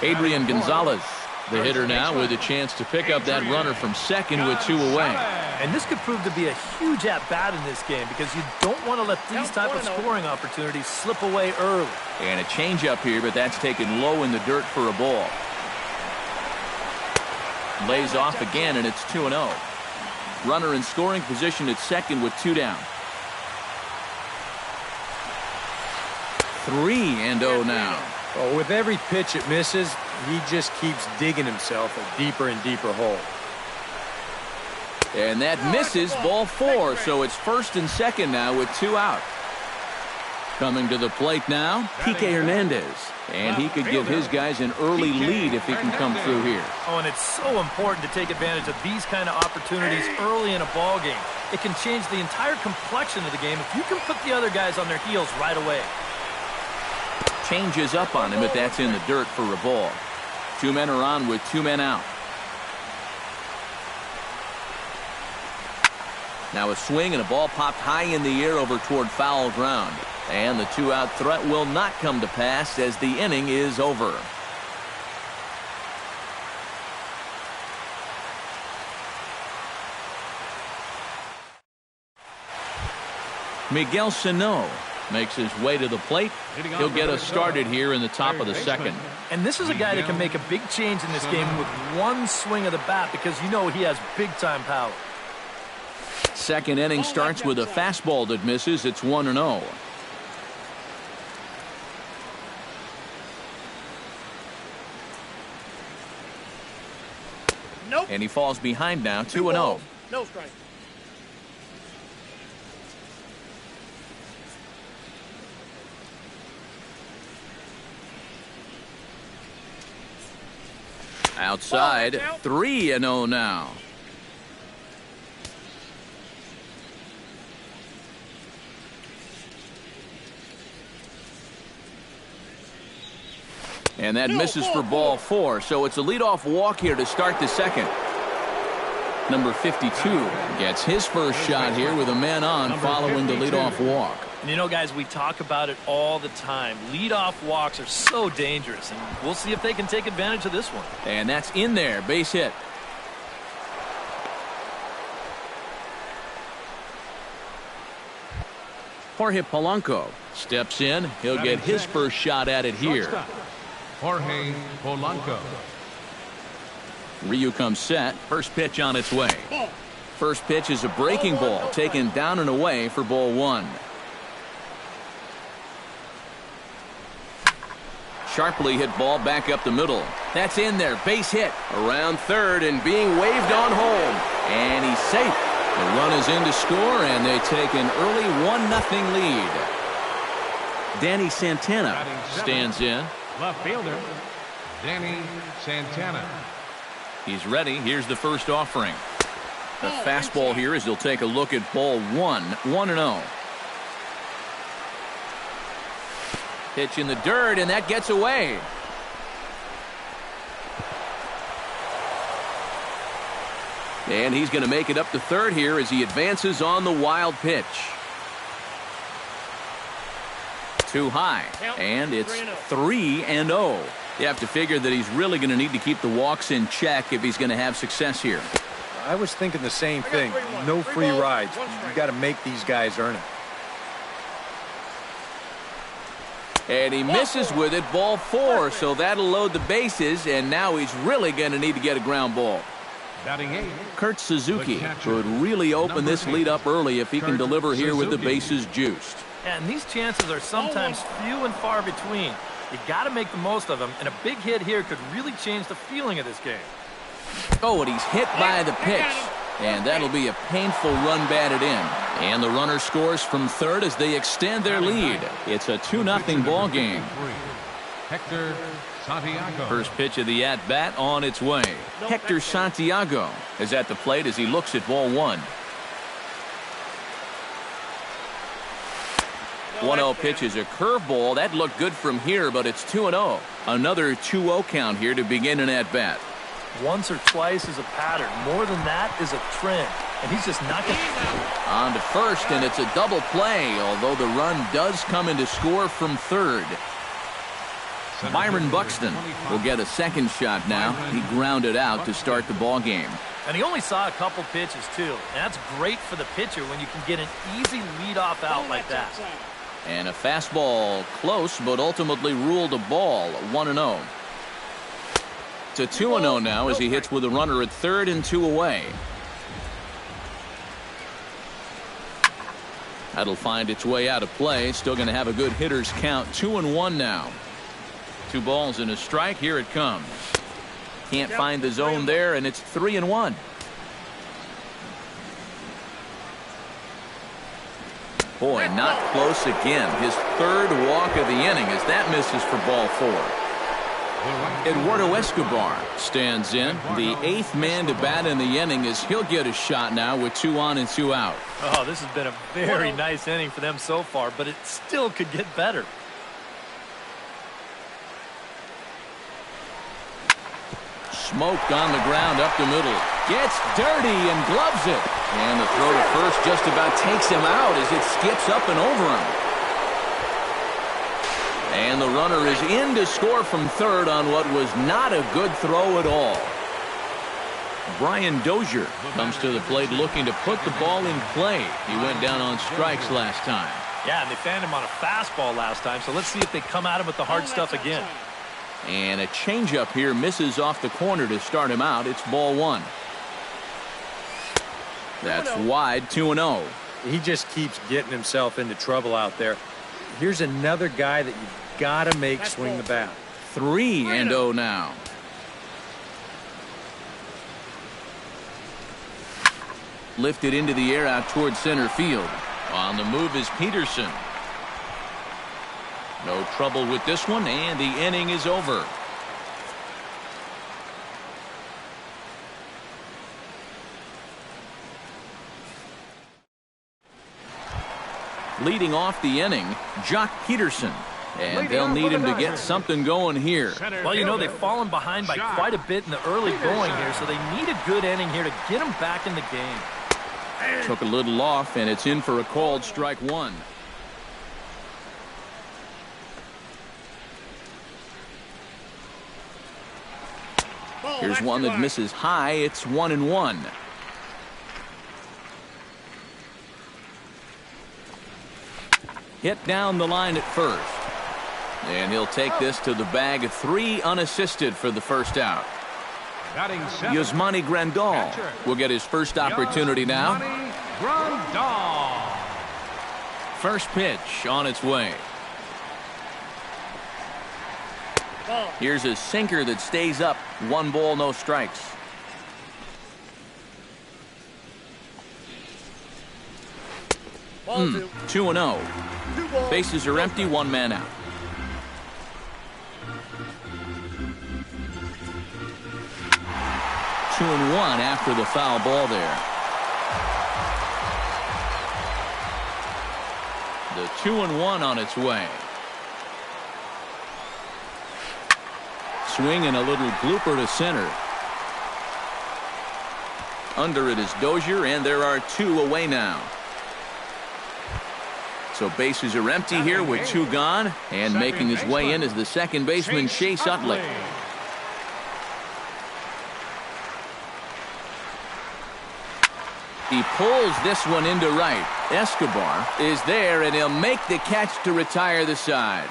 Adrian Gonzalez, the hitter now, with a chance to pick up that runner from second with 2 away. And this could prove to be a huge at-bat in this game because you don't want to let these type of scoring opportunities slip away early. And a changeup here, but that's taken low in the dirt for a ball. Lays off again, and it's 2-0. Runner in scoring position at second with 2 down. 3-0 now. Oh, with every pitch it misses, he just keeps digging himself a deeper and deeper hole. And that misses, ball 4, so it's first and second now with 2 out. Coming to the plate now, Kike Hernandez. And he could give his guys an early lead if he can come through here. Oh, and it's so important to take advantage of these kind of opportunities early in a ball game. It can change the entire complexion of the game if you can put the other guys on their heels right away. Changes up on him, but that's in the dirt for a ball. 2 men are on with 2 men out. Now a swing and a ball popped high in the air over toward foul ground. And the 2-out threat will not come to pass as the inning is over. Miguel Sano makes his way to the plate. He'll get us started here in the top of the second. And this is a guy that can make a big change in this game with one swing of the bat because you know he has big-time power. Second inning starts with a fastball that misses. It's 1-0. Nope. And he falls behind now, 2-0. No strike. Outside, 3-0 now. And that misses for ball 4, so it's a leadoff walk here to start the second. Number 52 gets his first shot here with a man on following the leadoff walk. And you know, guys, we talk about it all the time. Leadoff walks are so dangerous, and we'll see if they can take advantage of this one. And that's in there, base hit. Jorge Polanco steps in. He'll get his first shot at it here. Jorge Polanco. Ryu comes set. First pitch on its way. First pitch is a breaking ball taken down and away for ball 1. Sharply hit ball back up the middle. That's in there. Base hit. Around third and being waved on home. And he's safe. The run is in to score, and they take an early 1-0 lead. Danny Santana stands in. Left fielder, Danny Santana. He's ready. Here's the first offering. The fastball here as he'll take a look at ball 1. 1-0. Pitch in the dirt, and that gets away. And he's going to make it up to third here as he advances on the wild pitch. Too high, and it's 3-0. You have to figure that he's really going to need to keep the walks in check if he's going to have success here. I was thinking the same thing. No free rides. You got to make these guys earn it. And he misses with it, ball 4, so that'll load the bases, and now he's really going to need to get a ground ball. Batting 8. Kurt Suzuki could really open this lead up early if he can deliver here with the bases juiced. And these chances are sometimes few and far between. You got to make the most of them, and a big hit here could really change the feeling of this game. Oh, and he's hit by the pitch. And that'll be a painful run batted in. And the runner scores from third as they extend their lead. It's a 2-0 ball game. Hector Santiago. First pitch of the at-bat on its way. Hector Santiago is at the plate as he looks at ball 1. 1-0 pitch is a curveball. That looked good from here, but it's 2-0. Another 2-0 count here to begin an at-bat. Once or twice is a pattern. More than that is a trend. and he's just not going to... On to first, and it's a double play, although the run does come into score from third. Byron Buxton will get a second shot now. He grounded out to start the ball game. And he only saw a couple pitches, too. And that's great for the pitcher when you can get an easy leadoff out like that. And a fastball close, but ultimately ruled a ball, 1-0. It's a 2-0 now as he hits with a runner at third and 2 away. That'll find its way out of play. Still going to have a good hitter's count. 2-1 now. 2 balls and a strike. Here it comes. Can't find the zone there, and it's 3-1. Boy, not close again. His third walk of the inning as that misses for ball 4. Eduardo Escobar stands in. The 8th man to bat in the inning as he'll get a shot now with 2 on and 2 out. Oh, this has been a very nice inning for them so far, but it still could get better. Smoked on the ground up the middle. Gets dirty and gloves it. And the throw to first just about takes him out as it skips up and over him. And the runner is in to score from third on what was not a good throw at all. Brian Dozier comes to the plate looking to put the ball in play. He went down on strikes last time. Yeah, and they found him on a fastball last time, so let's see if they come at him with the hard stuff again. And a changeup here misses off the corner to start him out. It's ball 1. That's wide, 2-0. He just keeps getting himself into trouble out there. Here's another guy that you've got to make swing the bat. 3-0 now. Lifted into the air out toward center field. On the move is Peterson. No trouble with this one, and the inning is over. Leading off the inning, Jock Peterson. And they'll need him to get something going here. Well, you know, they've fallen behind by quite a bit in the early going here, so they need a good inning here to get them back in the game. Took a little off, and it's in for a called strike 1. Here's one that misses high. It's 1-1. Hit down the line at first. And he'll take this to the bag. 3 unassisted for the first out. Yasmani Grandal will get his first opportunity now. First pitch on its way. Here's a sinker that stays up. 1 ball, no strikes. Ball 2-0. Bases are empty, 1 man out. Two and 1 after the foul ball there. The 2-1 on its way. Swing and a little blooper to center. Under it is Dozier, and there are 2 away now. So bases are empty here with 2 gone, and making his way in is the second baseman Chase Utley. He pulls this one into right. Escobar is there, and he'll make the catch to retire the side.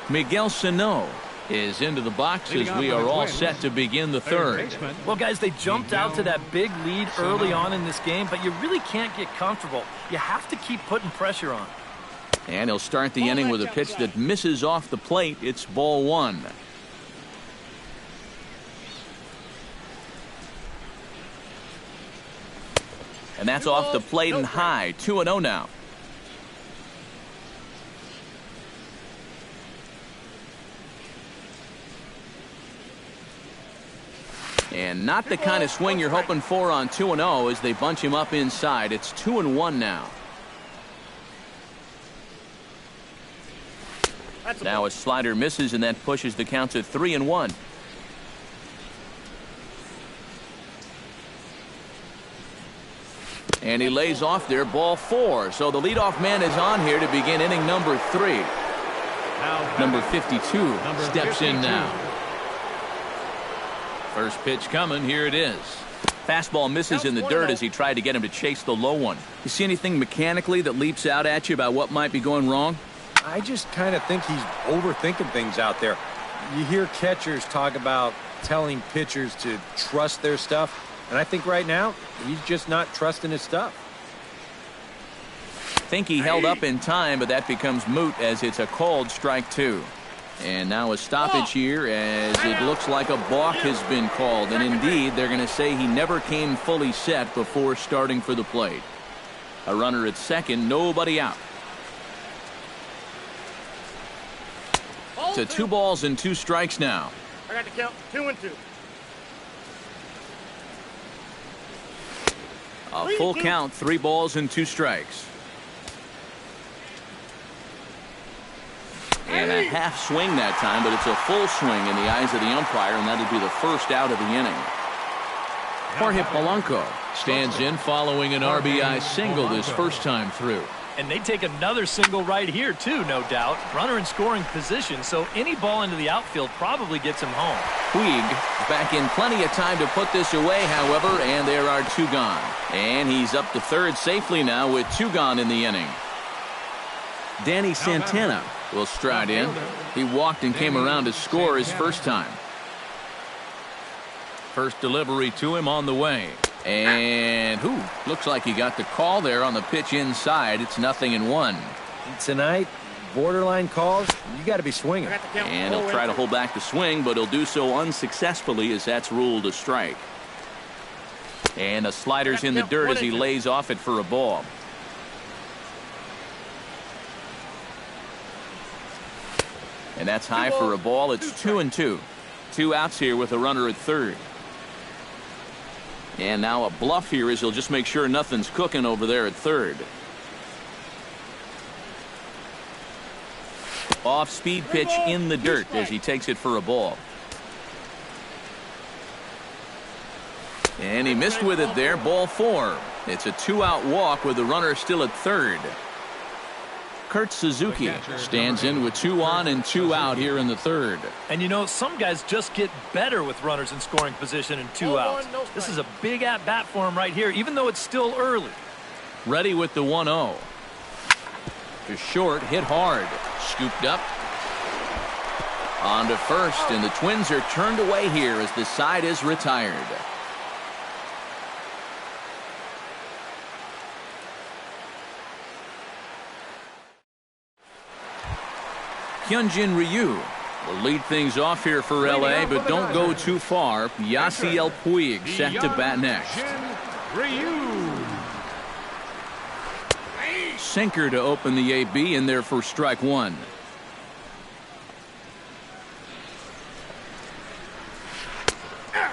Miguel Sano is into the box as we are all set to begin the third. Well, guys, they jumped out to that big lead early on in this game, but you really can't get comfortable. You have to keep putting pressure on. And he'll start the inning with a pitch that misses off the plate. It's ball 1. And that's off the plate and high. 2-0 now. And not the kind of swing you're hoping for on 2-0 as they bunch him up inside. It's 2-1 now. Now a slider misses, and that pushes the count to 3-1. And he lays off there, ball 4. So the leadoff man is on here to begin inning number 3. Number 52 steps in now. First pitch coming, here it is. Fastball misses in the dirt as he tried to get him to chase the low one. You see anything mechanically that leaps out at you about what might be going wrong? I just kind of think he's overthinking things out there. You hear catchers talk about telling pitchers to trust their stuff, and I think right now he's just not trusting his stuff. Think he held up in time, but that becomes moot as it's a called strike 2. And now a stoppage here as it looks like a balk has been called. And indeed, they're going to say he never came fully set before starting for the plate. A runner at second, nobody out. To 2 balls and 2 strikes now. I got to count 2-2. A full count, 3 balls and 2 strikes. And a half swing that time, but it's a full swing in the eyes of the umpire, and that'll be the first out of the inning. Jorge Polanco stands in following an RBI single this first time through. And they take another single right here, too, no doubt. Runner in scoring position, so any ball into the outfield probably gets him home. Puig back in plenty of time to put this away, however, and there are 2 gone. And he's up to third safely now with 2 gone in the inning. Danny Santana will stride in. He walked and came around to score his first time. First delivery to him on the way. And looks like he got the call there on the pitch inside. It's 0-1. Tonight, borderline calls, you got to be swinging. And he'll try to hold back the swing, but he'll do so unsuccessfully as that's ruled a strike. And the slider's in the dirt as he lays off it for a ball. And that's high for a ball. It's 2-2. 2 outs here with a runner at third. And now a bluff here as he'll just make sure nothing's cooking over there at third. Off speed pitch in the dirt as he takes it for a ball. And he missed with it there, ball 4. It's a 2-out walk with the runner still at third. Kurt Suzuki stands in with 2 on and 2 out here in the third. And you know, some guys just get better with runners in scoring position and 2 outs. This is a big at-bat for him right here, even though it's still early. Ready with the 1-0. To short, hit hard. Scooped up. On to first, and the Twins are turned away here as the side is retired. Hyunjin Ryu will lead things off here for LA, but don't go too far. Yasiel Puig set to bat next. Sinker to open the AB in there for strike 1.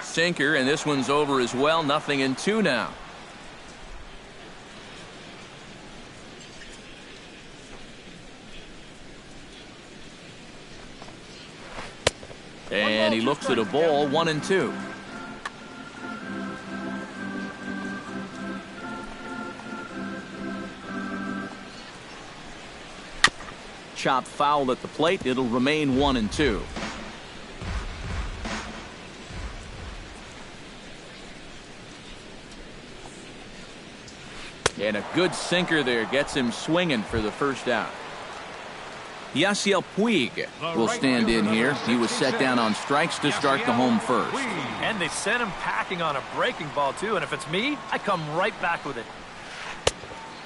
Sinker, and this one's over as well. 0-2 now. And he looks at a ball, 1-2. Chop foul at the plate. It'll remain 1-2. And a good sinker there gets him swinging for the first out. Yasiel Puig will stand in here. He was set down on strikes to start the home first. And they sent him packing on a breaking ball, too. And if it's me, I come right back with it.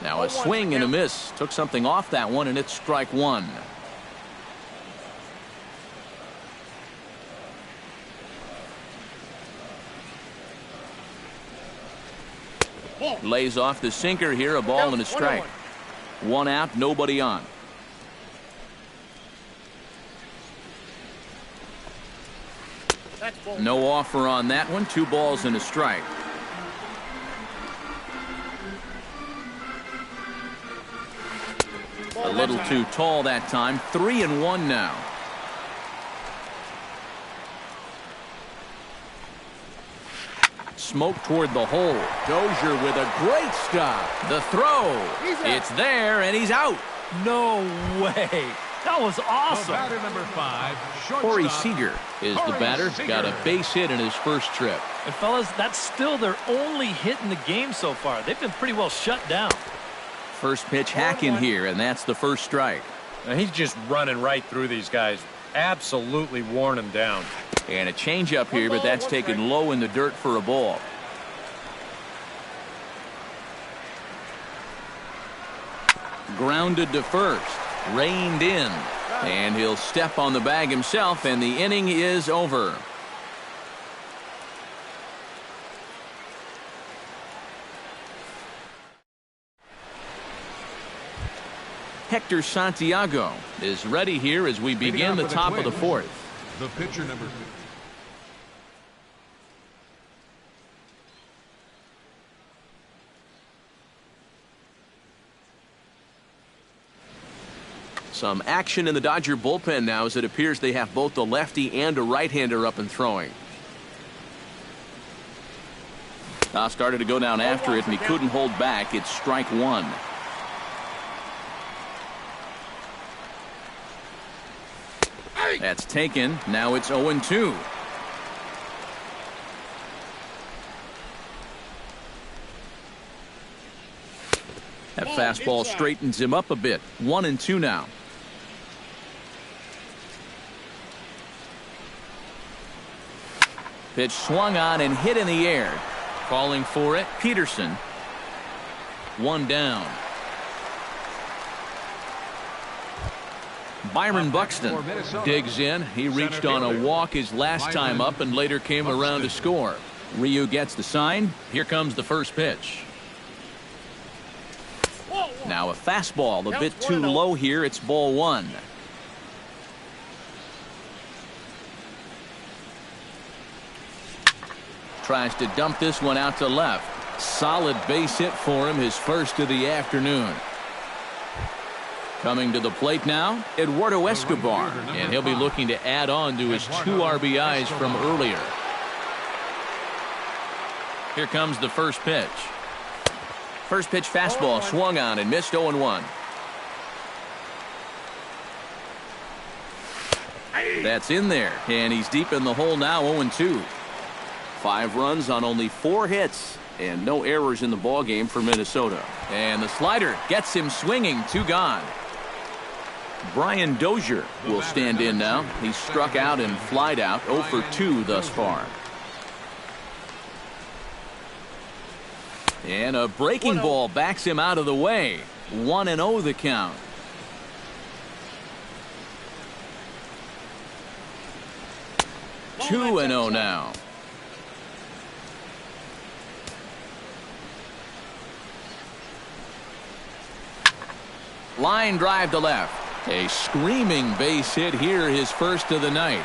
Now a swing and a miss. Took something off that one, and it's strike 1. Lays off the sinker here, a ball and a strike. 1 out, nobody on. No offer on that one. 2 balls and a strike. A little too tall that time. 3-1 now. Smoke toward the hole. Dozier with a great stop. The throw. It's there, and he's out. No way. That was awesome. Batter number 5, Corey shortstop. Seager is the batter. Got a base hit in his first trip. And fellas, that's still their only hit in the game so far. They've been pretty well shut down. First pitch hacking here, and that's the first strike. Now he's just running right through these guys. Absolutely worn them down. And a changeup here, but that's taken low in the dirt for a ball. Grounded to first. Reined in. And he'll step on the bag himself, and the inning is over. Hector Santiago is ready here as we begin the top of the fourth. The pitcher number 2. Some action in the Dodger bullpen now as it appears they have both the lefty and a right-hander up and throwing. Started to go down after it, and he couldn't hold back. It's strike one. That's taken. Now it's 0-2. That fastball straightens him up a bit. 1-2 now. Pitch swung on and hit in the air. Calling for it, Peterson. One down. Byron Buxton digs in. He reached on a walk his last time up and later came around to score. Ryu gets the sign. Here comes the first pitch. Now a fastball a bit too low here. It's ball one. Tries to dump this one out to left. Solid base hit for him, his first of the afternoon. Coming to the plate now, Eduardo Escobar, and he'll be looking to add on to his 2 RBIs from earlier. Here comes the first pitch. First pitch fastball swung on and missed. 0-1. That's in there, and he's deep in the hole now. 0-2. 5 runs on only 4 hits and no errors in the ball game for Minnesota. And the slider gets him swinging. 2 gone. Brian Dozier will stand in now. He's struck out and flied out. 0 for 2 thus far. And a breaking ball backs him out of the way. 1-0 the count. Two 2-0 now. Line drive to left. A screaming base hit here, his first of the night.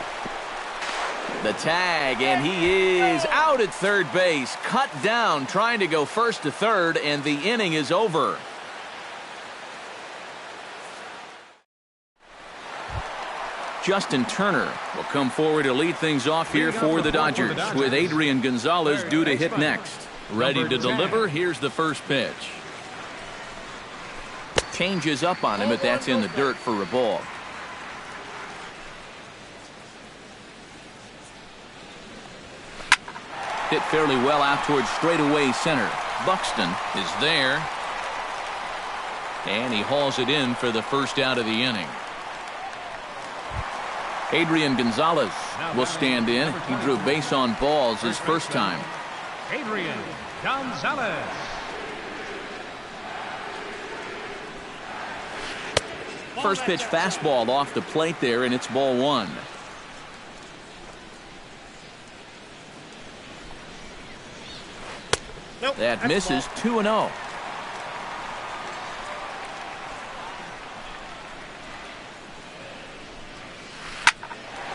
The tag, and he is out at third base. Cut down, trying to go first to third, and the inning is over. Justin Turner will come forward to lead things off here for the Dodgers, with Adrian Gonzalez due to hit next. Ready to deliver, here's the first pitch. Changes up on him, but that's in the dirt for a ball. Hit fairly well out towards straightaway center. Buxton is there. And he hauls it in for the first out of the inning. Adrian Gonzalez will stand in. He drew base on balls his first time. Adrian Gonzalez. First pitch fastball off the plate there, and it's ball one. Nope, that misses. 2-0.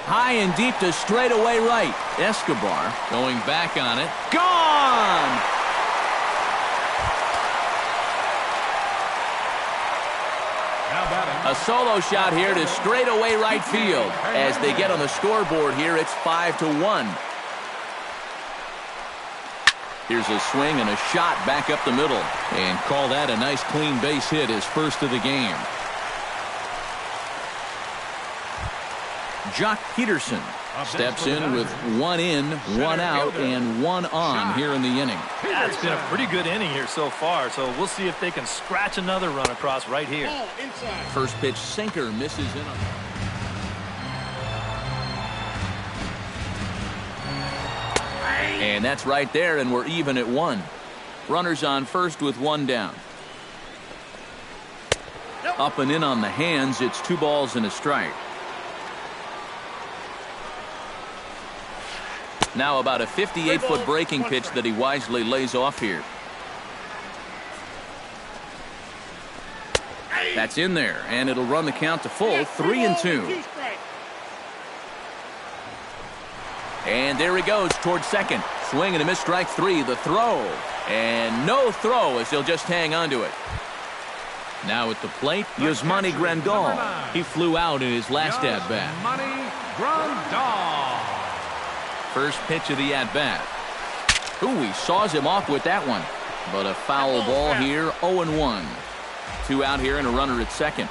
High and deep to straightaway right. Escobar going back on it. Gone! A solo shot here to straightaway right field. As they get on the scoreboard here, it's 5-1. Here's a swing and a shot back up the middle. And call that a nice clean base hit, his first of the game. Jock Peterson steps in with 1 in, 1 out, and 1 on here in the inning. Yeah, it's been a pretty good inning here so far, so we'll see if they can scratch another run across right here. First pitch sinker misses in on. And that's right there, and we're even at 1. Runners on first with 1 down. Up and in on the hands, it's 2 balls and a strike. Now about a 58-foot breaking pitch that he wisely lays off here. That's in there, and it'll run the count to full, 3-2. And there he goes towards second. Swing and a miss, strike 3. The throw. And no throw as he'll just hang on to it. Now at the plate, Yasmani Grandal. He flew out in his last at-bat. Yasmani Grandal. First pitch of the at-bat. Ooh, he saws him off with that one. But a foul ball here, 0-1. 2 out here and a runner at second.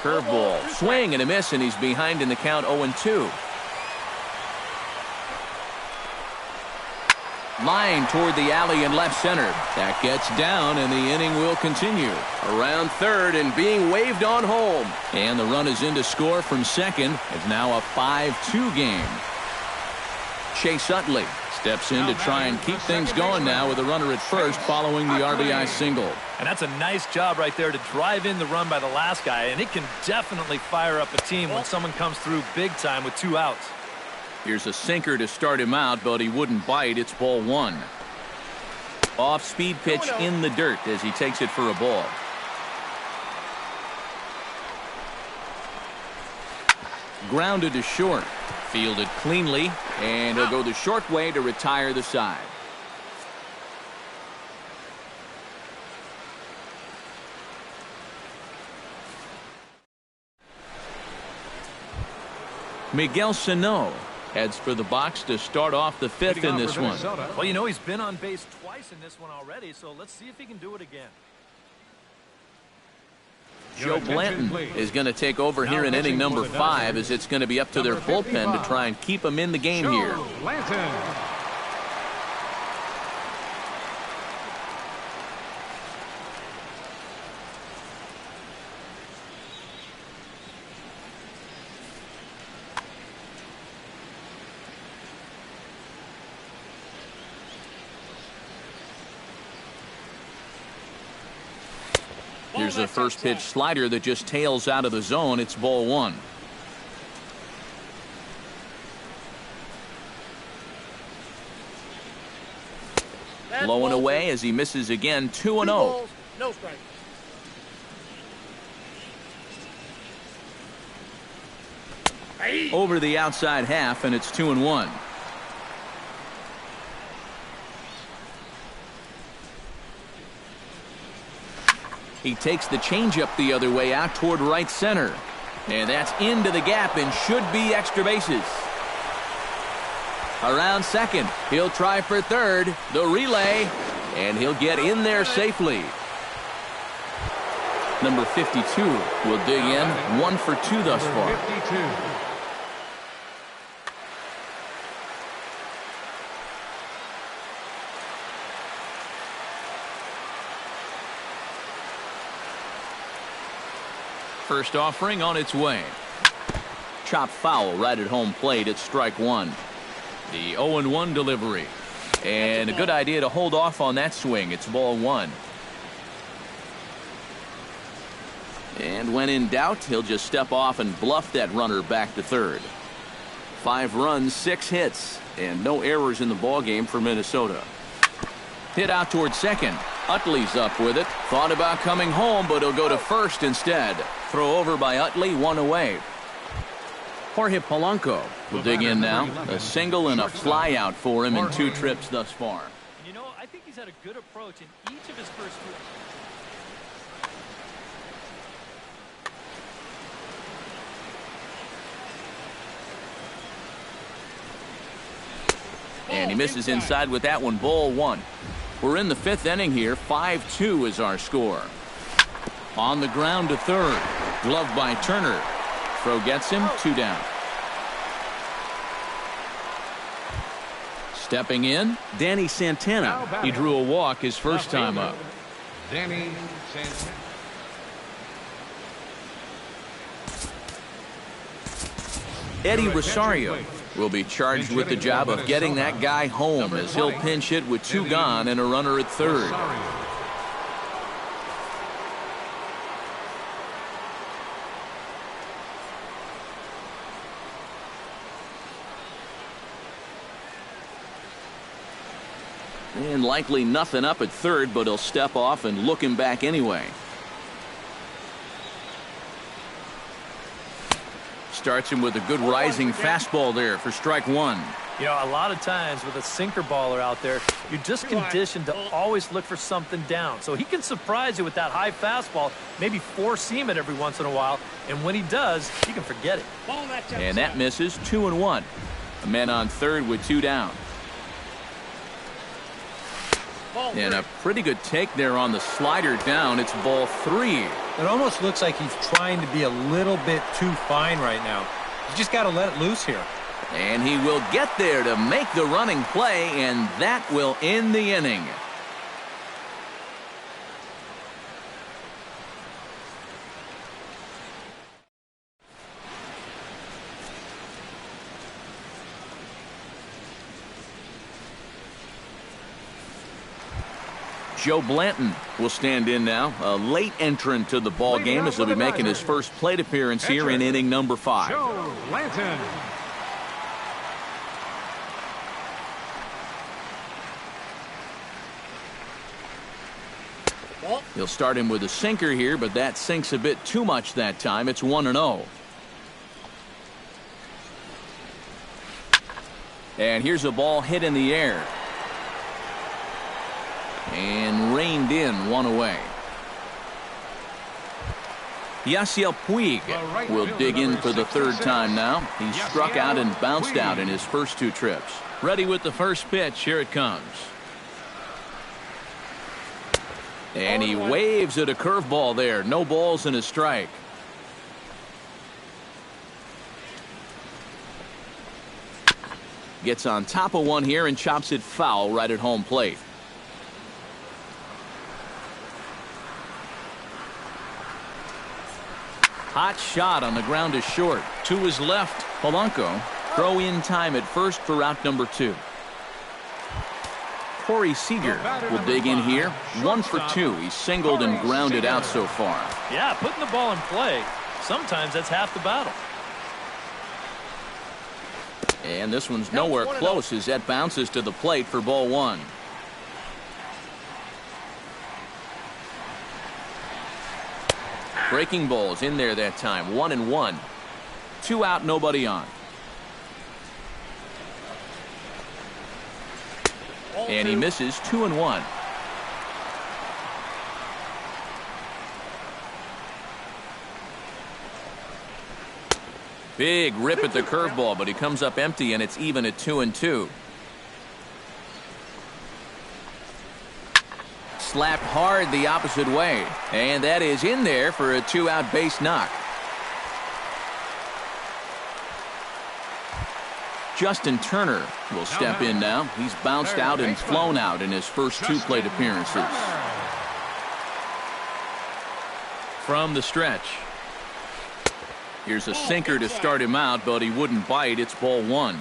Curveball, swing and a miss, and he's behind in the count, 0-2. Line toward the alley in left center. That gets down, and the inning will continue. Around third and being waved on home. And the run is in to score from second. It's now a 5-2 game. Chase Utley steps in to try and keep things going now with a runner at first following the RBI single. And that's a nice job right there to drive in the run by the last guy, and it can definitely fire up a team when someone comes through big time with 2 outs. Here's a sinker to start him out, but he wouldn't bite. It's ball 1. Off-speed pitch in the dirt as he takes it for a ball. Grounded to short. Fielded cleanly, and he'll go the short way to retire the side. Miguel Sano heads for the box to start off the 5th in this one. Well, you know, he's been on base twice in this one already, so let's see if he can do it again. Joe Blanton is going to take over here in inning number 5, as it's going to be up to their bullpen to try and keep him in the game here. Blanton. Here's a first pitch slider that just tails out of the zone. It's ball 1. Low and away as he misses again, 2-0. No strike. Over the outside half, and it's 2-1. He takes the changeup the other way out toward right center. And that's into the gap and should be extra bases. Around second. He'll try for third. The relay. And he'll get in there safely. Number 52 will dig in. 1 for 2 thus far. 52. First offering on its way. Chop foul right at home plate. It's strike 1. The 0-1 delivery. And a good idea to hold off on that swing. It's ball 1. And when in doubt, he'll just step off and bluff that runner back to third. 5 runs, 6 hits, and no errors in the ballgame for Minnesota. Hit out towards second. Utley's up with it. Thought about coming home, but he'll go to first instead. Throw over by Utley, 1 away. Jorge Polanco will dig in now. A single and a fly out for him in 2 trips thus far. You know, I think he's had a good approach in each of his first 2. And he misses inside with that one, ball one. We're in the fifth inning here. 5-2 is our score. On the ground to third. Glove by Turner. Throw gets him, 2 down. Stepping in, Danny Santana. He drew a walk his first time up. Danny Santana. Eddie Rosario will be charged with the job of getting that guy home as he'll pinch hit with 2 gone and a runner at third. And likely nothing up at third, but he'll step off and look him back anyway. Starts him with a good rising fastball there for strike one. You know, a lot of times with a sinker baller out there, you're just conditioned to always look for something down. So he can surprise you with that high fastball, maybe 4-seam it every once in a while. And when he does, you can forget it. And that misses, 2-1. A man on third with 2 down. And a pretty good take there on the slider down. It's ball 3. It almost looks like he's trying to be a little bit too fine right now. You just got to let it loose here. And he will get there to make the running play, and that will end the inning. Joe Blanton will stand in now, a late entrant to the ball game as he'll be making his first plate appearance here in inning number 5. Joe Blanton. He'll start him with a sinker here, but that sinks a bit too much that time. It's 1-0. And here's a ball hit in the air. And reined in, 1 away. Yasiel Puig will dig in for the third time now. He struck out and bounced out in his first 2 trips. Ready with the first pitch. Here it comes. And he waves at a curveball there. No balls and a strike. Gets on top of one here and chops it foul right at home plate. Hot shot on the ground is short. To his left, Polanco. Throw in time at first for out number 2. Corey Seager will dig in here. 1 for 2. He's singled and grounded out so far. Yeah, putting the ball in play, sometimes that's half the battle. And this one's nowhere close as that bounces to the plate for ball 1. Breaking balls in there that time. 1-1. 2 out, nobody on. And he misses, 2-1. Big rip at the curveball, but he comes up empty, and it's even at 2-2. Slapped hard the opposite way, and that is in there for a 2-out base knock. Justin Turner will step in now. He's bounced out and flown out in his first 2 plate appearances. From the stretch. Here's a sinker to start him out, but he wouldn't bite. It's ball 1.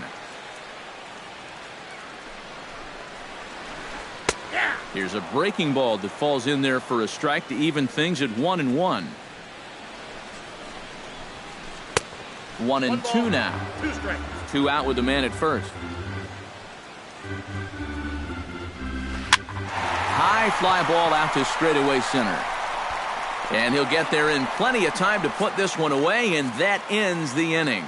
Here's a breaking ball that falls in there for a strike to even things at 1-1. 1-2 now. 2 out with the man at first. High fly ball out to straightaway center. And he'll get there in plenty of time to put this one away, and that ends the inning.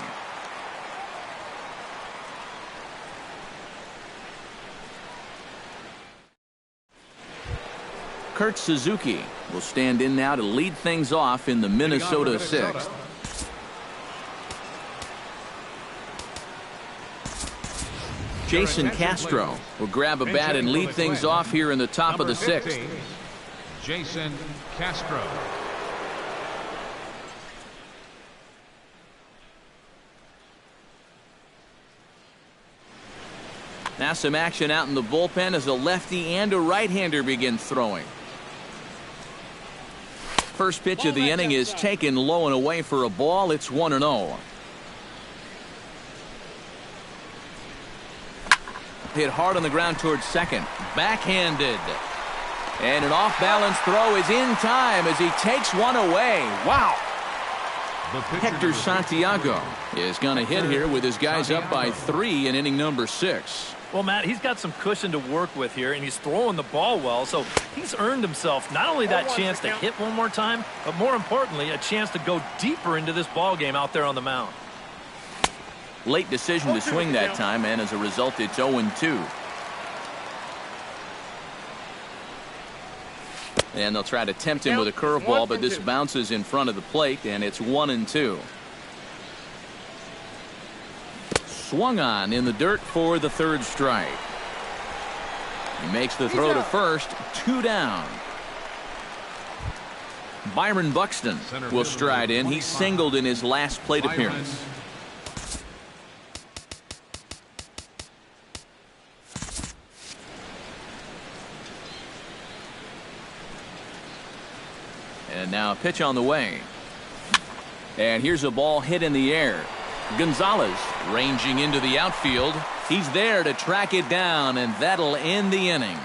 Kurt Suzuki will stand in now to lead things off in the Minnesota 6th. Jason Castro will grab a bat and lead things off here in the top of the sixth. Jason Castro. Now some action out in the bullpen as a lefty and a right-hander begin throwing. First pitch of the inning is taken low and away for a ball. It's 1-0. Hit hard on the ground towards second. Backhanded. And an off-balance throw is in time as he takes one away. Wow. Hector Santiago is going to hit here with his guys up by 3 in inning number 6. Well, Matt, he's got some cushion to work with here, and he's throwing the ball well, so he's earned himself not only that chance to hit one more time, but more importantly, a chance to go deeper into this ball game out there on the mound. Late decision to swing that time, and as a result, it's 0-2. And they'll try to tempt him with a curveball, but this bounces in front of the plate, and it's 1-2. Swung on in the dirt for the third strike. He makes the throw to first, 2 down. Byron Buxton will stride in. He singled in his last plate appearance. And now a pitch on the way. And here's a ball hit in the air. Gonzalez ranging into the outfield. He's there to track it down, and that'll end the inning.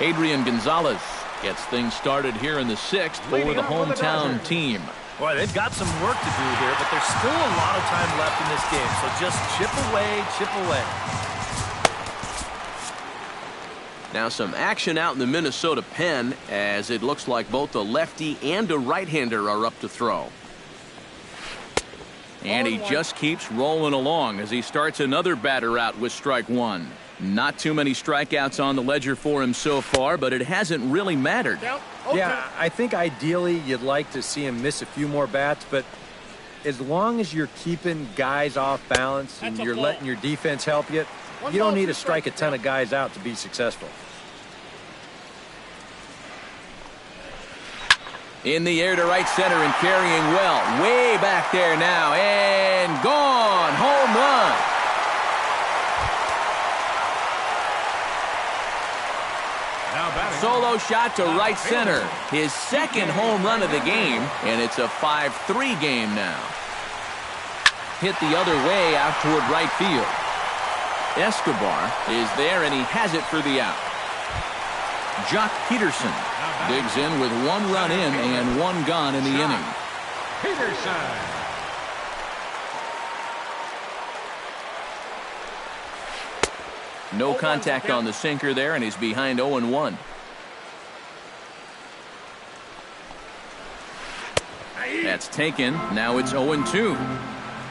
Adrian Gonzalez gets things started here in the 6th for the hometown team. Boy, they've got some work to do here, but there's still a lot of time left in this game. So just chip away, chip away. Now some action out in the Minnesota pen as it looks like both a lefty and a right-hander are up to throw. And he just keeps rolling along as he starts another batter out with strike 1. Not too many strikeouts on the ledger for him so far, but it hasn't really mattered. Yeah, I think ideally you'd like to see him miss a few more bats, but as long as you're keeping guys off balance and you're letting your defense help you, you don't need to strike a ton of guys out to be successful. In the air to right center and carrying well. Way back there now. And gone. Home run. Solo shot to right center. His second home run of the game, and it's a 5-3 game now. Hit the other way out toward right field. Escobar is there, and he has it for the out. Jock Peterson digs in with 1 run in and 1 gone in the inning. Peterson. No contact on the sinker there, and he's behind 0-1. That's taken. Now it's 0-2.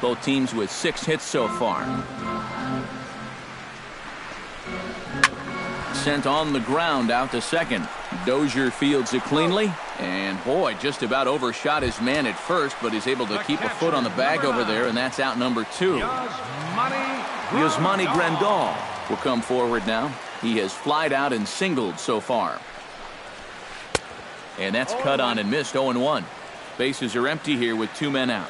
Both teams with 6 hits so far. Sent on the ground out to second. Dozier fields it cleanly. And boy, just about overshot his man at first, but he's able to keep a foot on the bag over there, and that's out number 2. Yasmani Grandal will come forward now. He has flied out and singled so far. And that's cut on and missed. 0-1. Bases are empty here with 2 men out.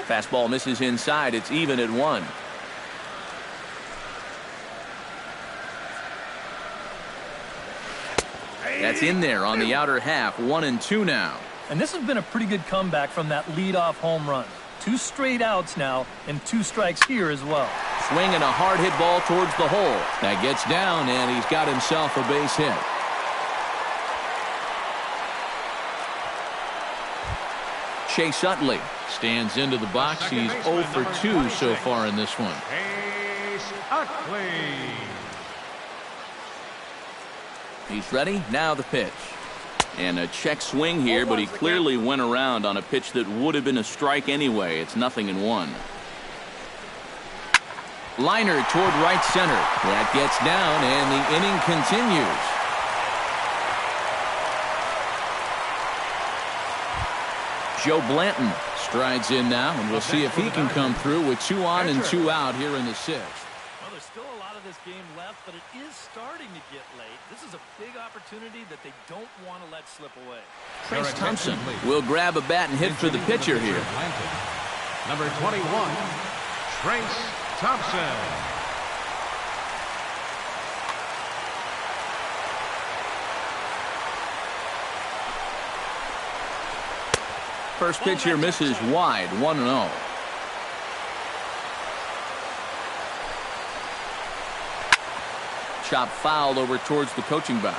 Fastball misses inside. It's even at 1. That's in there on the outer half. 1-2 now. And this has been a pretty good comeback from that leadoff home run. 2 straight outs now and 2 strikes here as well. Swinging a hard hit ball towards the hole. That gets down, and he's got himself a base hit. Chase Utley stands into the box. He's 0 for 2 so far in this one. Chase Utley. He's ready. Now the pitch. And a check swing here, but he clearly went around on a pitch that would have been a strike anyway. It's 0-1. Liner toward right center. That gets down, and the inning continues. Joe Blanton strides in now, and we'll see if he can come through with 2 on and 2 out here in the 6th. Well, there's still a lot of this game left, but it is starting to get late. This is a big opportunity that they don't want to let slip away. Trace Thompson will grab a bat and hit for the pitcher here. Number 21, Trace Thompson. First pitch here misses wide, 1-0. Chop foul over towards the coaching box.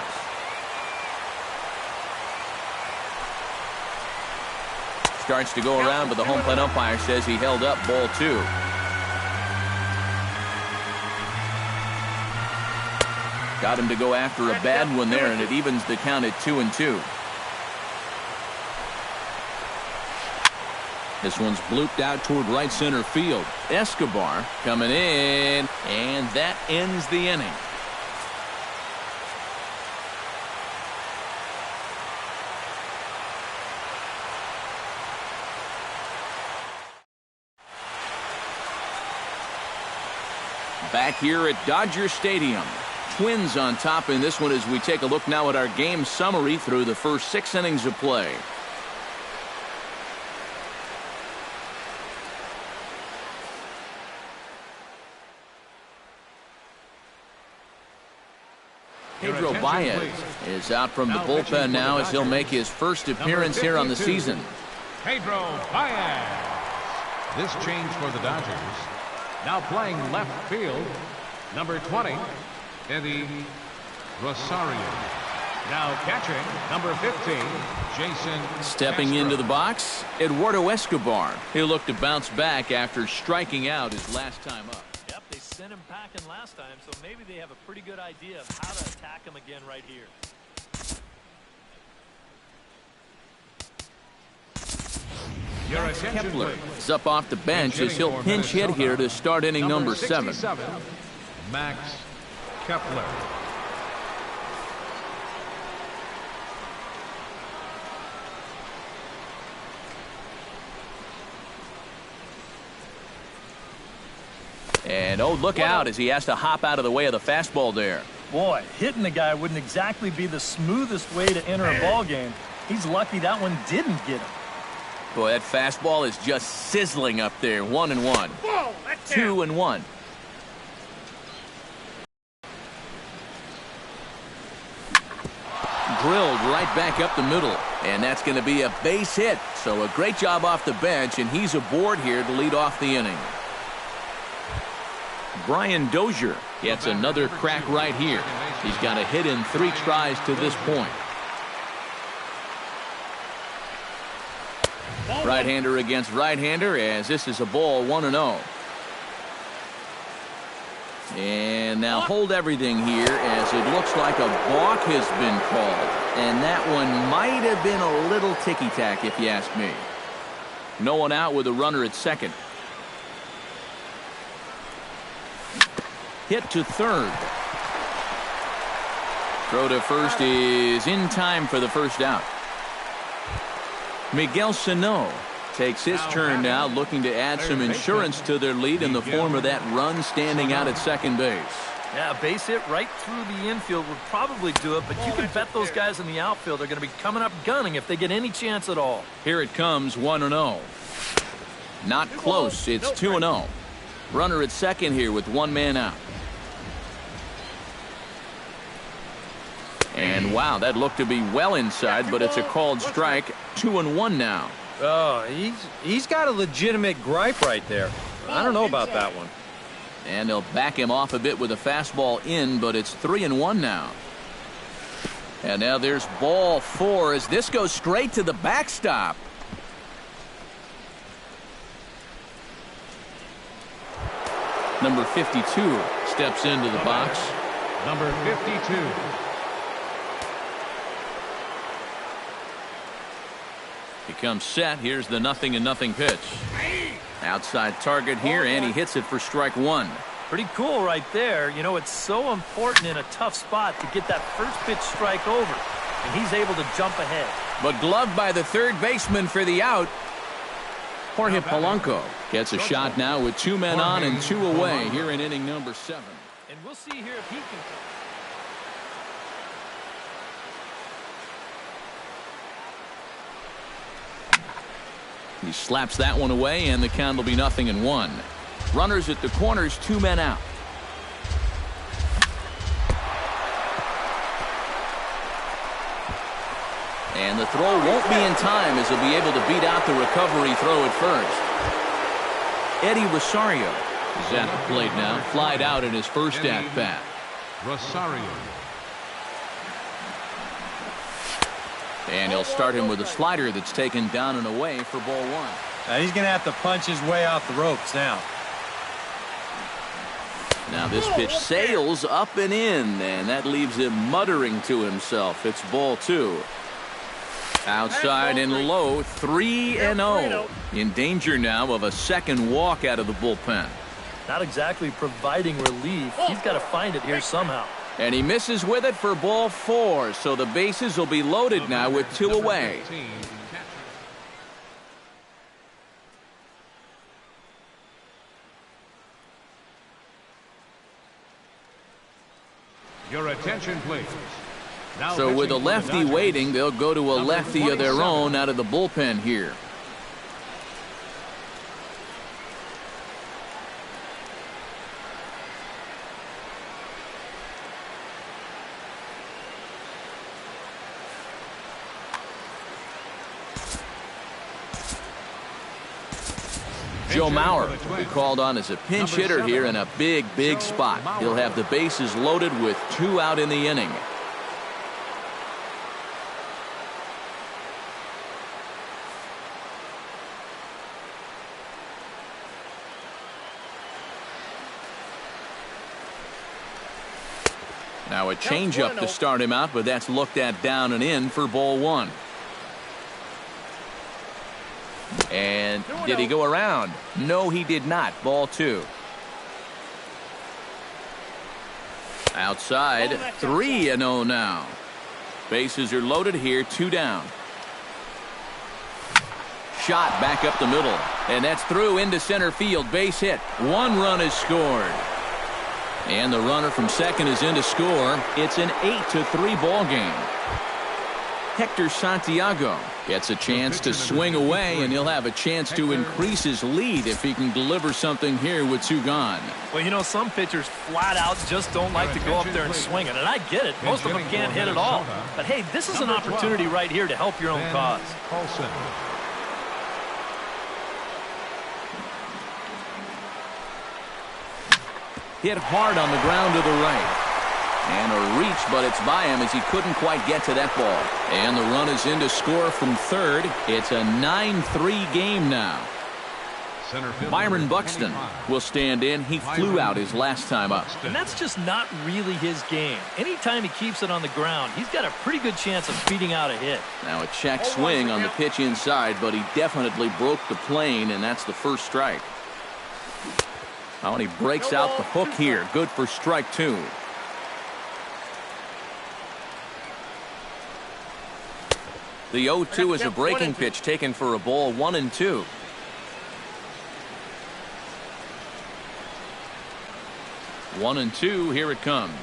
Starts to go around, but the home plate umpire says he held up, ball 2. Got him to go after a bad one there, and it evens the count at 2-2. This one's blooped out toward right center field. Escobar coming in, and that ends the inning. Back here at Dodger Stadium. Twins on top in this one as we take a look now at our game summary through the first 6 innings of play. Pedro Baez is out from the bullpen now as he'll make his first appearance here on the season. Pedro Baez. This change for the Dodgers. Now playing left field, number 20, Eddie Rosario. Now catching, number 15, Jason. Stepping Castro. into the box, Eduardo Escobar. He'll look to bounce back after striking out his last time up. Yep, they sent him packing last time, so maybe they have a pretty good idea of how to attack him again right here. Your attention, Kepler please. is up off the bench as he'll pinch hit here to start inning number 7. Max Kepler. And oh, look out as he has to hop out of the way of the fastball there. Boy, hitting the guy wouldn't exactly be the smoothest way to enter a ball game. He's lucky that one didn't get him. Boy, that fastball is just sizzling up there. 1-1. 2-1. Drilled right back up the middle, and that's going to be a base hit. So a great job off the bench, and he's aboard here to lead off the inning. Brian Dozier gets another crack right here. He's got a hit in 3 tries to this point. Right-hander against right-hander as this is a ball, 1-0. And now hold everything here as it looks like a balk has been called. And that one might have been a little ticky-tack if you ask me. No one out with a runner at second. Hit to third. Throw to first is in time for the first out. Miguel Sano takes his turn now, looking to add some insurance to their lead in the form of that run standing out at second base. Yeah, a base hit right through the infield would probably do it, but you can bet those guys in the outfield are going to be coming up gunning if they get any chance at all. Here it comes, 1-0. Not close, it's 2-0. Runner at second here with 1 man out. And wow, that looked to be well inside, but it's a called strike. 2-1 now. Oh, he's got a legitimate gripe right there. I don't know about that one. And they'll back him off a bit with a fastball in, but it's 3-1 now. And now there's ball 4 as this goes straight to the backstop. Number 52 steps into the box. Number 52. Becomes set. Here's the 0-0 pitch. Outside target here, and he hits it for strike 1. Pretty cool right there. You know, it's so important in a tough spot to get that first pitch strike over, and he's able to jump ahead. But gloved by the third baseman for the out. Jorge Polanco gets a shot now with 2 men on and 2 away here in inning number 7. And we'll see here if he can. He slaps that one away, and the count will be 0-1. Runners at the corners, 2 men out. And the throw won't be in time as he'll be able to beat out the recovery throw at first. Eddie Rosario is at the plate now, flied out in his first at-bat. Rosario. And he'll start him with a slider that's taken down and away for ball 1. Now he's going to have to punch his way off the ropes now. Now this pitch sails up and in, and that leaves him muttering to himself. It's ball 2. Outside and low, 3-0. In danger now of a second walk out of the bullpen. Not exactly providing relief. He's got to find it here somehow. And he misses with it for ball 4, so the bases will be loaded now with 2 away. Your attention, please. Now So with a lefty waiting, they'll go to a lefty of their own out of the bullpen here. Joe Mauer will be called on as a pinch hitter here in a big spot. He'll have the bases loaded with 2 out in the inning. Now a changeup to start him out, but that's looked at down and in for ball 1. And did he go around? No, he did not. Ball 2. Outside, 3-0 now. Bases are loaded here, 2 down. Shot back up the middle, and that's through into center field. Base hit. 1 run is scored. And the runner from second is in to score. It's an 8-3 ball game. Hector Santiago gets a chance to swing away, and he'll have a chance to increase his lead if he can deliver something here with 2 gone. Well, you know, some pitchers flat out just don't like to go up there and swing it, and I get it. Most of them can't hit at all. But, hey, this is an opportunity right here to help your own cause. Hit hard on the ground to the right. And a reach, but it's by him as he couldn't quite get to that ball. And the run is in to score from third. It's a 9-3 game now. Byron Buxton will stand in. He flew out his last time up. And that's just not really his game. Anytime he keeps it on the ground, he's got a pretty good chance of beating out a hit. Now a check swing on the pitch inside, but he definitely broke the plane, and that's the first strike. Oh, and he breaks out the hook here. Good for strike 2. The 0-2 is a breaking pitch taken for a ball 1-2. One and two, here it comes.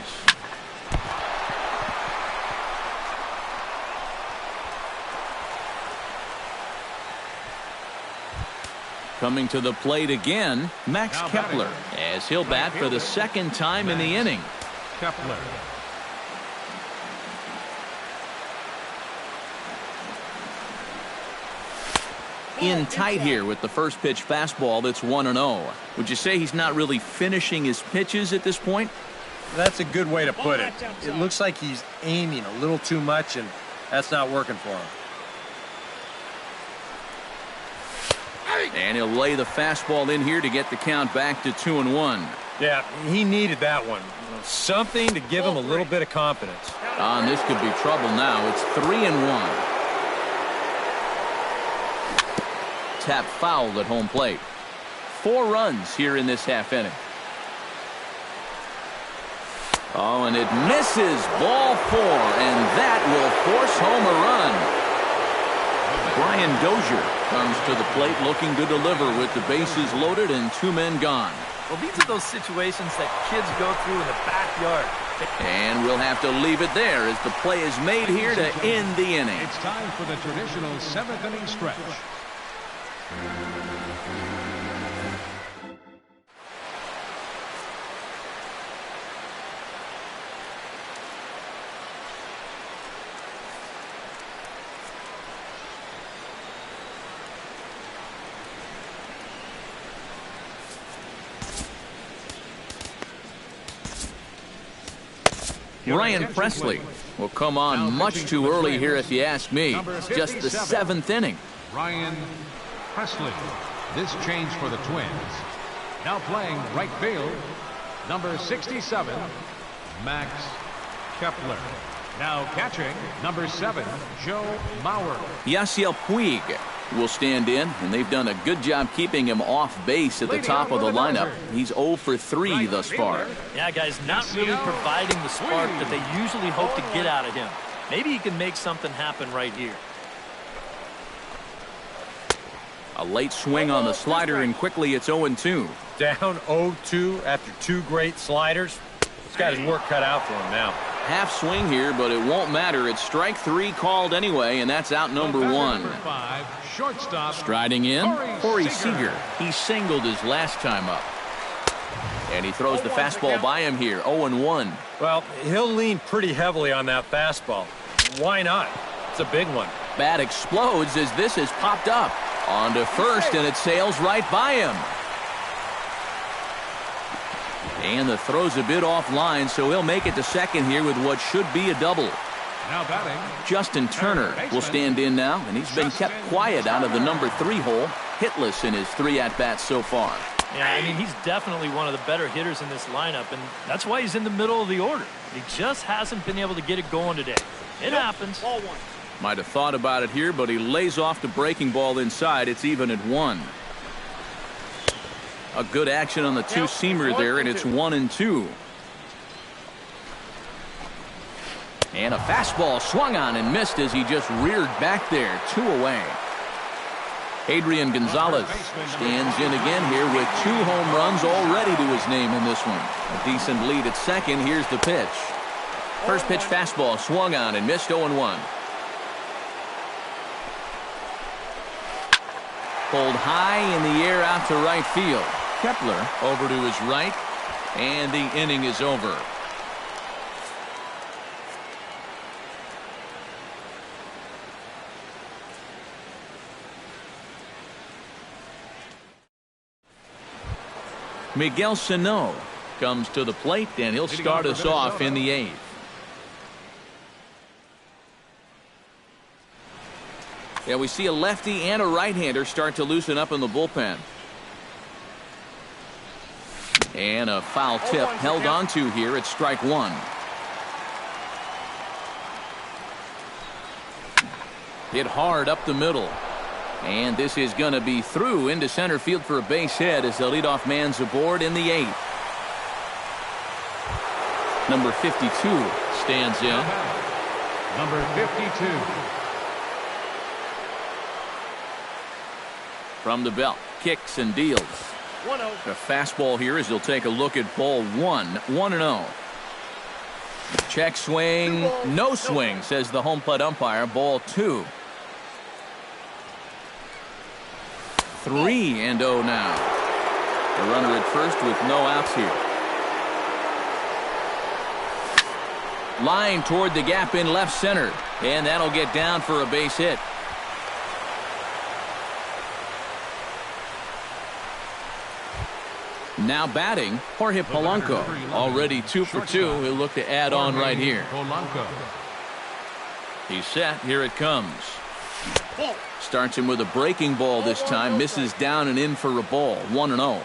Coming to the plate again, Max Kepler, as he'll bat for the second time in the inning. Kepler. In tight here with the first pitch fastball that's 1-0. Would you say he's not really finishing his pitches at this point? That's a good way to put it. It looks like he's aiming a little too much, and that's not working for him. And he'll lay the fastball in here to get the count back to 2-1. Yeah, he needed that one. Something to give him a little bit of confidence. And this could be trouble now. It's 3-1. Tap fouled at home plate. 4 runs here in this half inning. Oh, and it misses. Ball 4, and that will force home a run. Brian Dozier comes to the plate looking to deliver with the bases loaded and 2 men gone. Well, these are those situations that kids go through in the backyard. And we'll have to leave it there as the play is made here to end the inning. It's time for the traditional 7th inning stretch. Ryan Presley will come on much too early here if you ask me. It's just the 7th inning. Ryan Presley. This change for the Twins. Now playing right field, number 67, Max Kepler. Now catching, number 7, Joe Mauer. Yasiel Puig will stand in, and they've done a good job keeping him off base at the top of the lineup. He's 0 for 3 thus far. Yeah, guys, not really providing the spark that they usually hope to get out of him. Maybe he can make something happen right here. A late swing on the slider, and quickly it's 0-2. Down 0-2 after 2 great sliders. He's got his work cut out for him now. Half swing here, but it won't matter. It's strike 3 called anyway, and that's out number 1. Number 5, shortstop. Striding in, Corey Seager. He singled his last time up. And he throws the fastball by him here, 0-1. Well, he'll lean pretty heavily on that fastball. Why not? It's a big one. Bat explodes as this has popped up. On to first, and it sails right by him. And the throw's a bit offline, so he'll make it to second here with what should be a double. Now batting, Justin Turner will stand in now, and he's been kept quiet out of the number 3 hole, hitless in his 3 at-bats so far. Yeah, I mean, he's definitely one of the better hitters in this lineup, and that's why he's in the middle of the order. He just hasn't been able to get it going today. It happens. Ball 1. Might have thought about it here, but he lays off the breaking ball inside. It's even at 1. A good action on the 2-seamer there, and it's 1-2. And a fastball swung on and missed as he just reared back there. 2 away. Adrian Gonzalez stands in again here with 2 home runs already to his name in this one. A decent lead at second. Here's the pitch. First pitch fastball swung on and missed. 0-1. Pulled high in the air out to right field. Kepler over to his right, and the inning is over. Miguel Sano comes to the plate, and he'll start us off in the 8th. Yeah, we see a lefty and a right-hander start to loosen up in the bullpen. And a foul tip held on to here at strike 1. Hit hard up the middle. And this is going to be through into center field for a base hit as the leadoff man's aboard in the 8th. Number 52 stands in. number 52. From the belt, kicks and deals. 1-0. The fastball here as he'll take a look at ball 1, 1-0. Check swing, no swing, says the home plate umpire. Ball 2. 3-0 now. The runner at first with no outs here. Line toward the gap in left center, and that'll get down for a base hit. Now batting, Jorge Polanco, already 2 for 2. He'll look to add on right here. Polanco. He's set. Here it comes. Starts him with a breaking ball this time. Misses down and in for a ball. 1-0.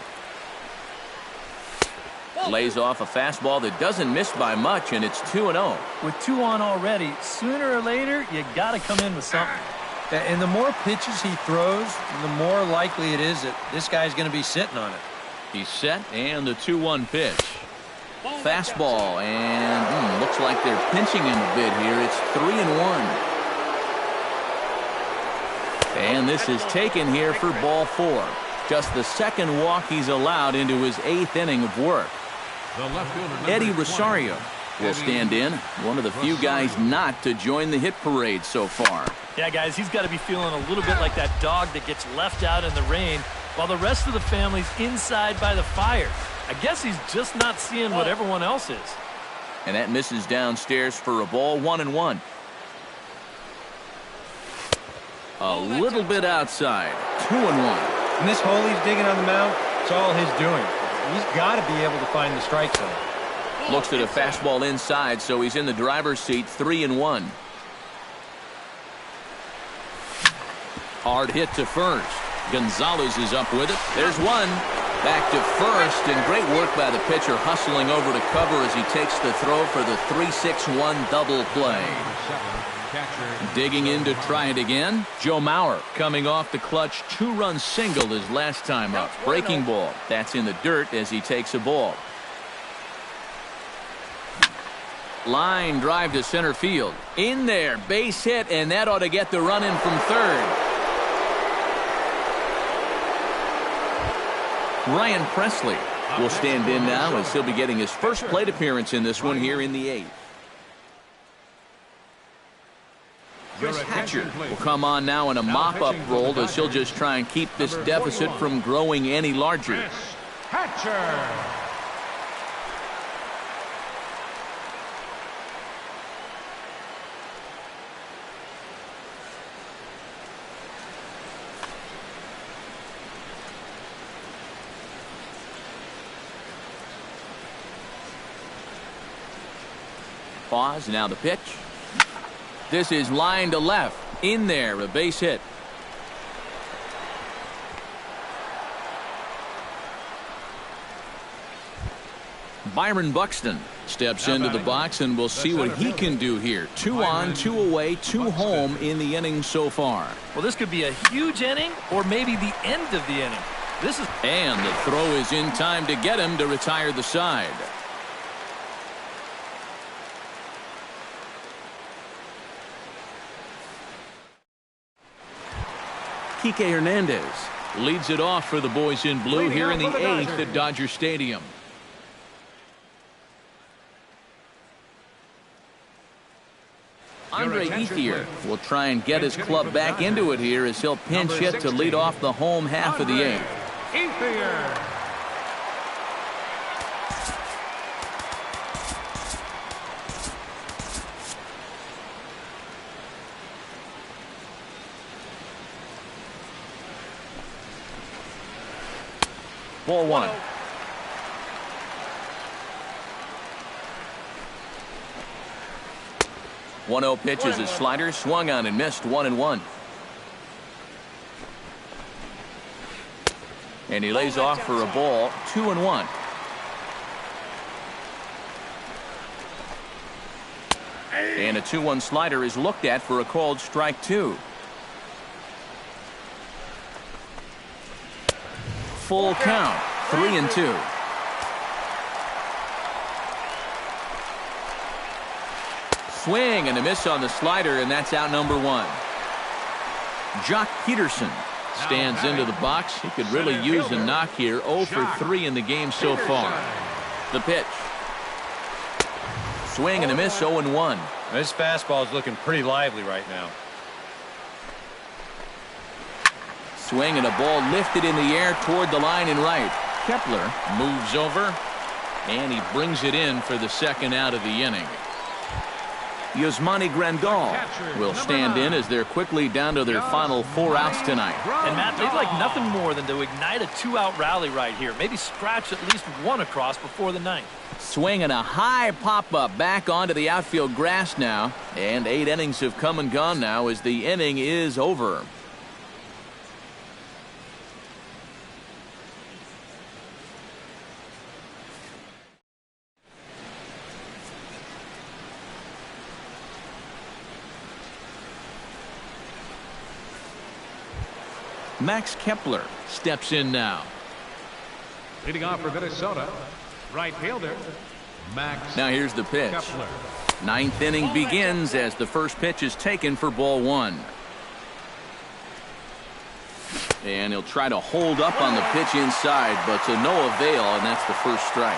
Lays off a fastball that doesn't miss by much, and it's 2-0. With 2 on already, sooner or later, you got to come in with something. And the more pitches he throws, the more likely it is that this guy's going to be sitting on it. He's set, and the 2-1 pitch. Fastball, and looks like they're pinching him a bit here. It's 3-1. And this is taken here for ball 4. Just the second walk he's allowed into his 8th inning of work. Eddie Rosario will stand in, one of the few guys not to join the hit parade so far. Yeah, guys, he's got to be feeling a little bit like that dog that gets left out in the rain while the rest of the family's inside by the fire. I guess he's just not seeing what everyone else is. And that misses downstairs for a ball, 1-1. A little bit outside, 2-1. And this hole he's digging on the mound, it's all his doing. He's got to be able to find the strike zone. Looks at a fastball inside, so he's in the driver's seat, 3-1. Hard hit to first. Gonzalez is up with it. There's one. Back to first, and great work by the pitcher hustling over to cover as he takes the throw for the 3-6-1 double play. Digging in to try it again. Joe Mauer coming off the clutch 2-run single his last time up. Breaking ball. That's in the dirt as he takes a ball. Line drive to center field. In there. Base hit, and that ought to get the run in from third. Ryan Presley will stand in now as he'll be getting his first plate appearance in this one here in the 8th. Chris Hatcher will come on now in a mop-up role as he'll just try and keep this deficit from growing any larger. Hatcher. Pause, now the pitch. This is line to left. In there, a base hit. Byron Buxton steps into the box, and we'll see what he can do here. 2 on, 2 away, 2 home in the inning so far. Well, this could be a huge inning or maybe the end of the inning. And the throw is in time to get him to retire the side. Kike Hernandez leads it off for the boys in blue here in the 8th at Dodger Stadium. Andre Ethier will try and get his club back into it here as he'll pinch hit to lead off the home half of the 8th. Ethier. Ball 1. One-0 pitch is his slider, swung on and missed, 1-1. And he lays off for a ball, 2-1. And a 2-1 slider is looked at for a called strike 2. Full count, 3-2. Swing and a miss on the slider, and that's out number 1. Jock Peterson stands into the box. He could really use a knock here. 0 for 3 in the game so far. The pitch. Swing and a miss, 0-1. This fastball is looking pretty lively right now. Swing and a ball lifted in the air toward the line and right. Kepler moves over, and he brings it in for the second out of the inning. Yasmani Grandal will stand in as they're quickly down to their final 4 outs tonight. And Matt, they'd like nothing more than to ignite a 2-out rally right here. Maybe scratch at least 1 across before the 9th. Swing and a high pop-up back onto the outfield grass now. And 8 innings have come and gone now as the inning is over. Max Kepler steps in now. Leading off for Minnesota, right fielder, Max. Now here's the pitch. Kepler. Ninth inning begins as the first pitch is taken for ball one. And he'll try to hold up on the pitch inside, but to no avail, and that's the first strike.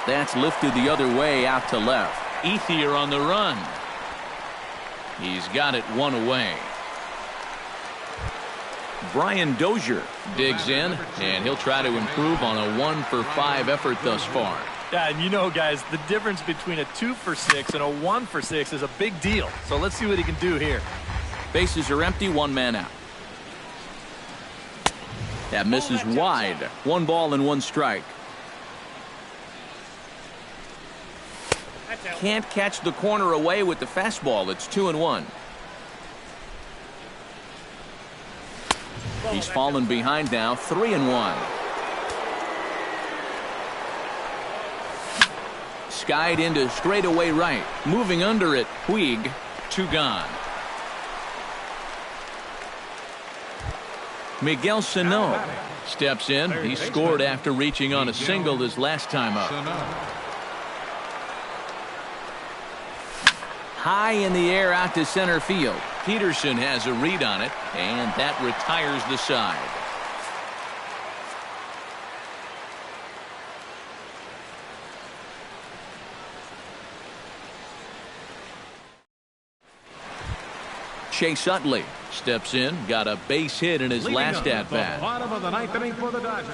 That's lifted the other way out to left. Ethier on the run. He's got it one away. Brian Dozier digs in, and he'll try to improve on a 1-for-5 effort thus far. Yeah, and you know, guys, the difference between a 2-for-6 and a 1-for-6 is a big deal. So let's see what he can do here. Bases are empty, one man out. That misses wide. 1 ball and 1 strike. Can't catch the corner away with the fastball. It's 2-1. He's fallen behind now, 3-1. Skied into straightaway right. Moving under it, Puig, 2 gone. Miguel Sano steps in. He scored after reaching on a single his last time up. High in the air out to center field. Peterson has a read on it, and that retires the side. Chase Utley steps in, got a base hit in his last at-bat. Bottom of the ninth inning for the Dodgers.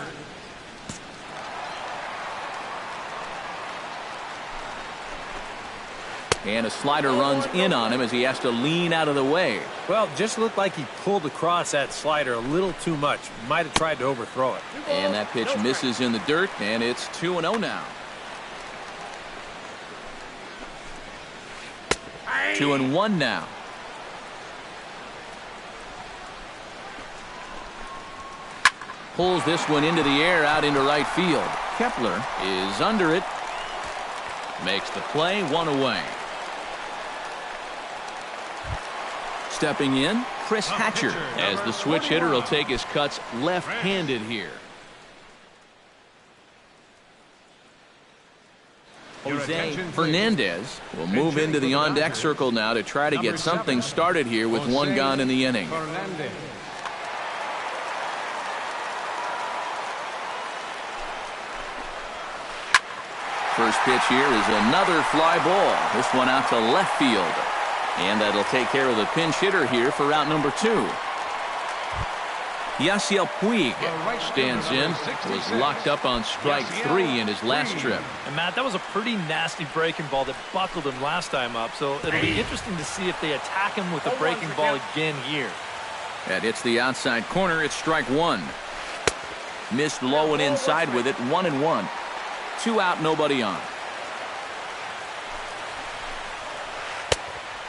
And a slider runs in on him as he has to lean out of the way. Well, just looked like he pulled across that slider a little too much. Might have tried to overthrow it. And that pitch misses in the dirt, and it's 2-0 now. 2-1 now. Pulls this one into the air out into right field. Kepler is under it. Makes the play, 1 away. Stepping in, Chris Hatcher, as the switch hitter will take his cuts left-handed here. Jose Fernandez will move into the on-deck circle now to try to get something started here with 1 gone in the inning. First pitch here is another fly ball. This one out to left field. And that'll take care of the pinch hitter here for route number 2. Yasiel Puig stands in. Was locked up on strike 3 in his last trip. And Matt, that was a pretty nasty breaking ball that buckled him last time up. So it'll be interesting to see if they attack him with the breaking ball again here. That hits the outside corner. It's strike 1. Missed low and inside with it. 1-1. 2 out, nobody on.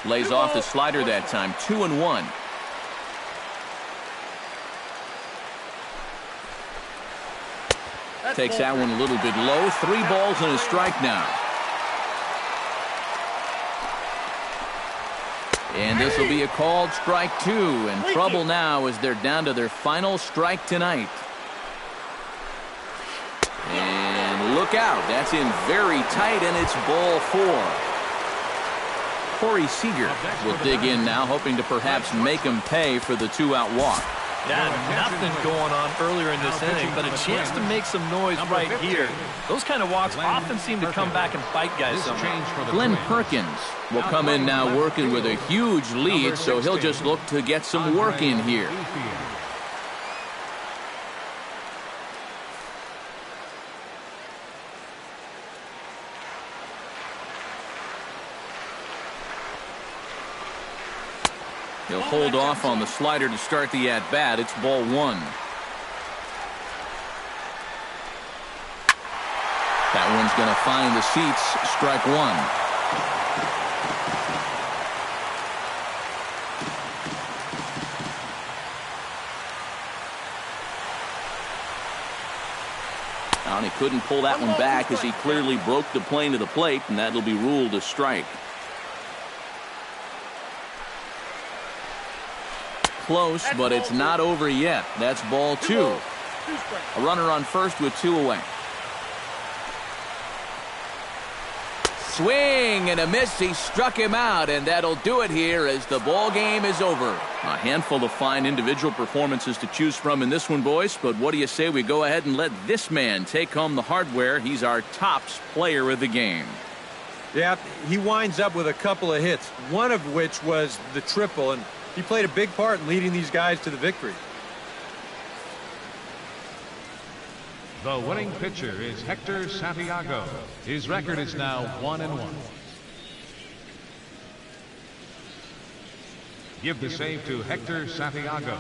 Lays off the slider that time. 2-1. Takes that one a little bit low. 3 balls and a strike now. And this will be a called strike 2. And trouble now as they're down to their final strike tonight. And look out. That's in very tight, and it's ball 4. Corey Seager will dig in now, hoping to perhaps make him pay for the 2-out walk. Yeah, nothing going on earlier in this inning, but a chance to make some noise right here. Those kind of walks often seem to come back and bite guys somehow. Glenn Perkins will come in now working with a huge lead, so he'll just look to get some work in here. He'll hold off on the slider to start the at-bat. It's ball 1. That one's going to find the seats. Strike 1. And he couldn't pull that one back as he clearly broke the plane to the plate, and that'll be ruled a strike. Close, but it's not over yet. That's ball 2. A runner on first with 2 away. Swing and a miss. He struck him out, and that'll do it here as the ball game is over. A handful of fine individual performances to choose from in this one, boys, but what do you say we go ahead and let this man take home the hardware? He's our tops player of the game. Yeah, he winds up with a couple of hits, one of which was the triple, and he played a big part in leading these guys to the victory. The winning pitcher is Hector Santiago. His record is now 1-1. Give the save to Hector Santiago.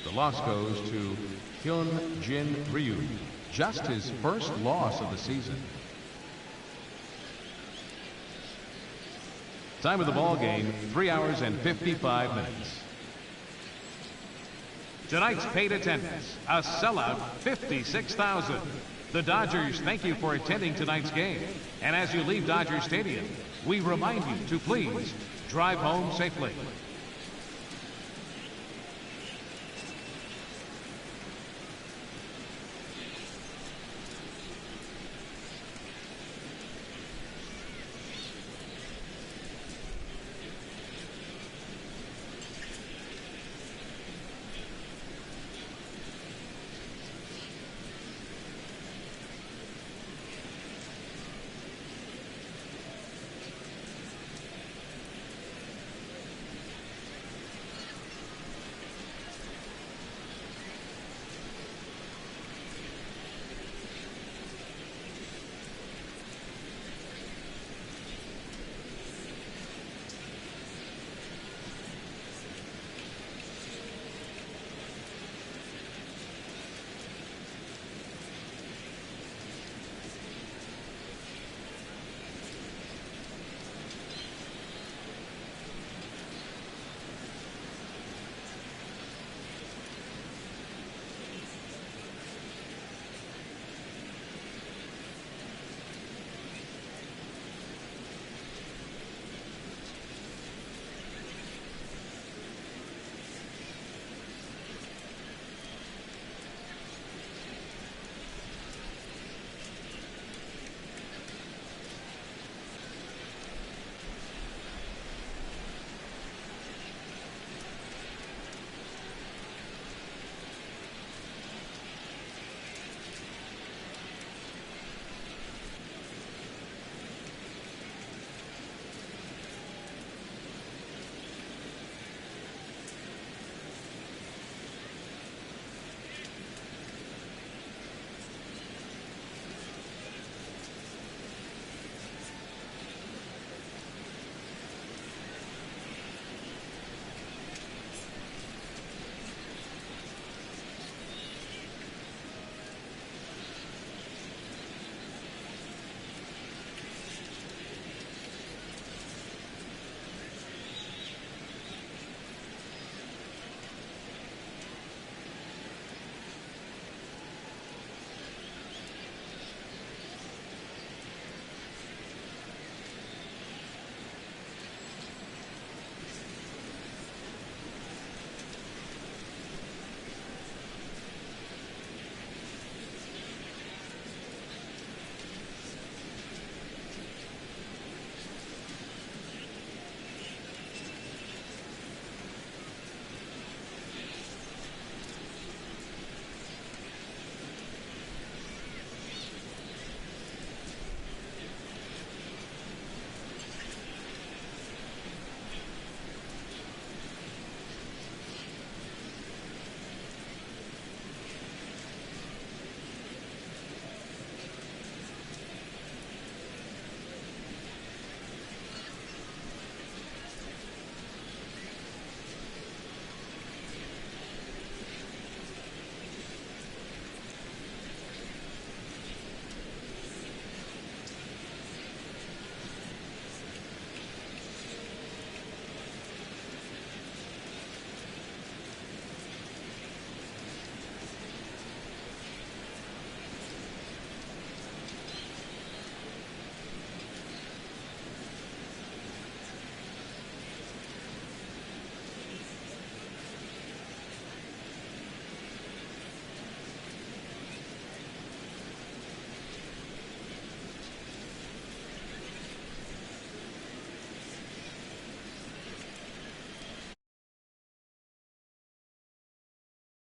The loss goes to Hyun Jin Ryu. Just his first loss of the season. Time of the ball game, 3 hours and 55 minutes. Tonight's paid attendance, a sellout 56,000. The Dodgers thank you for attending tonight's game. And as you leave Dodger Stadium, we remind you to please drive home safely.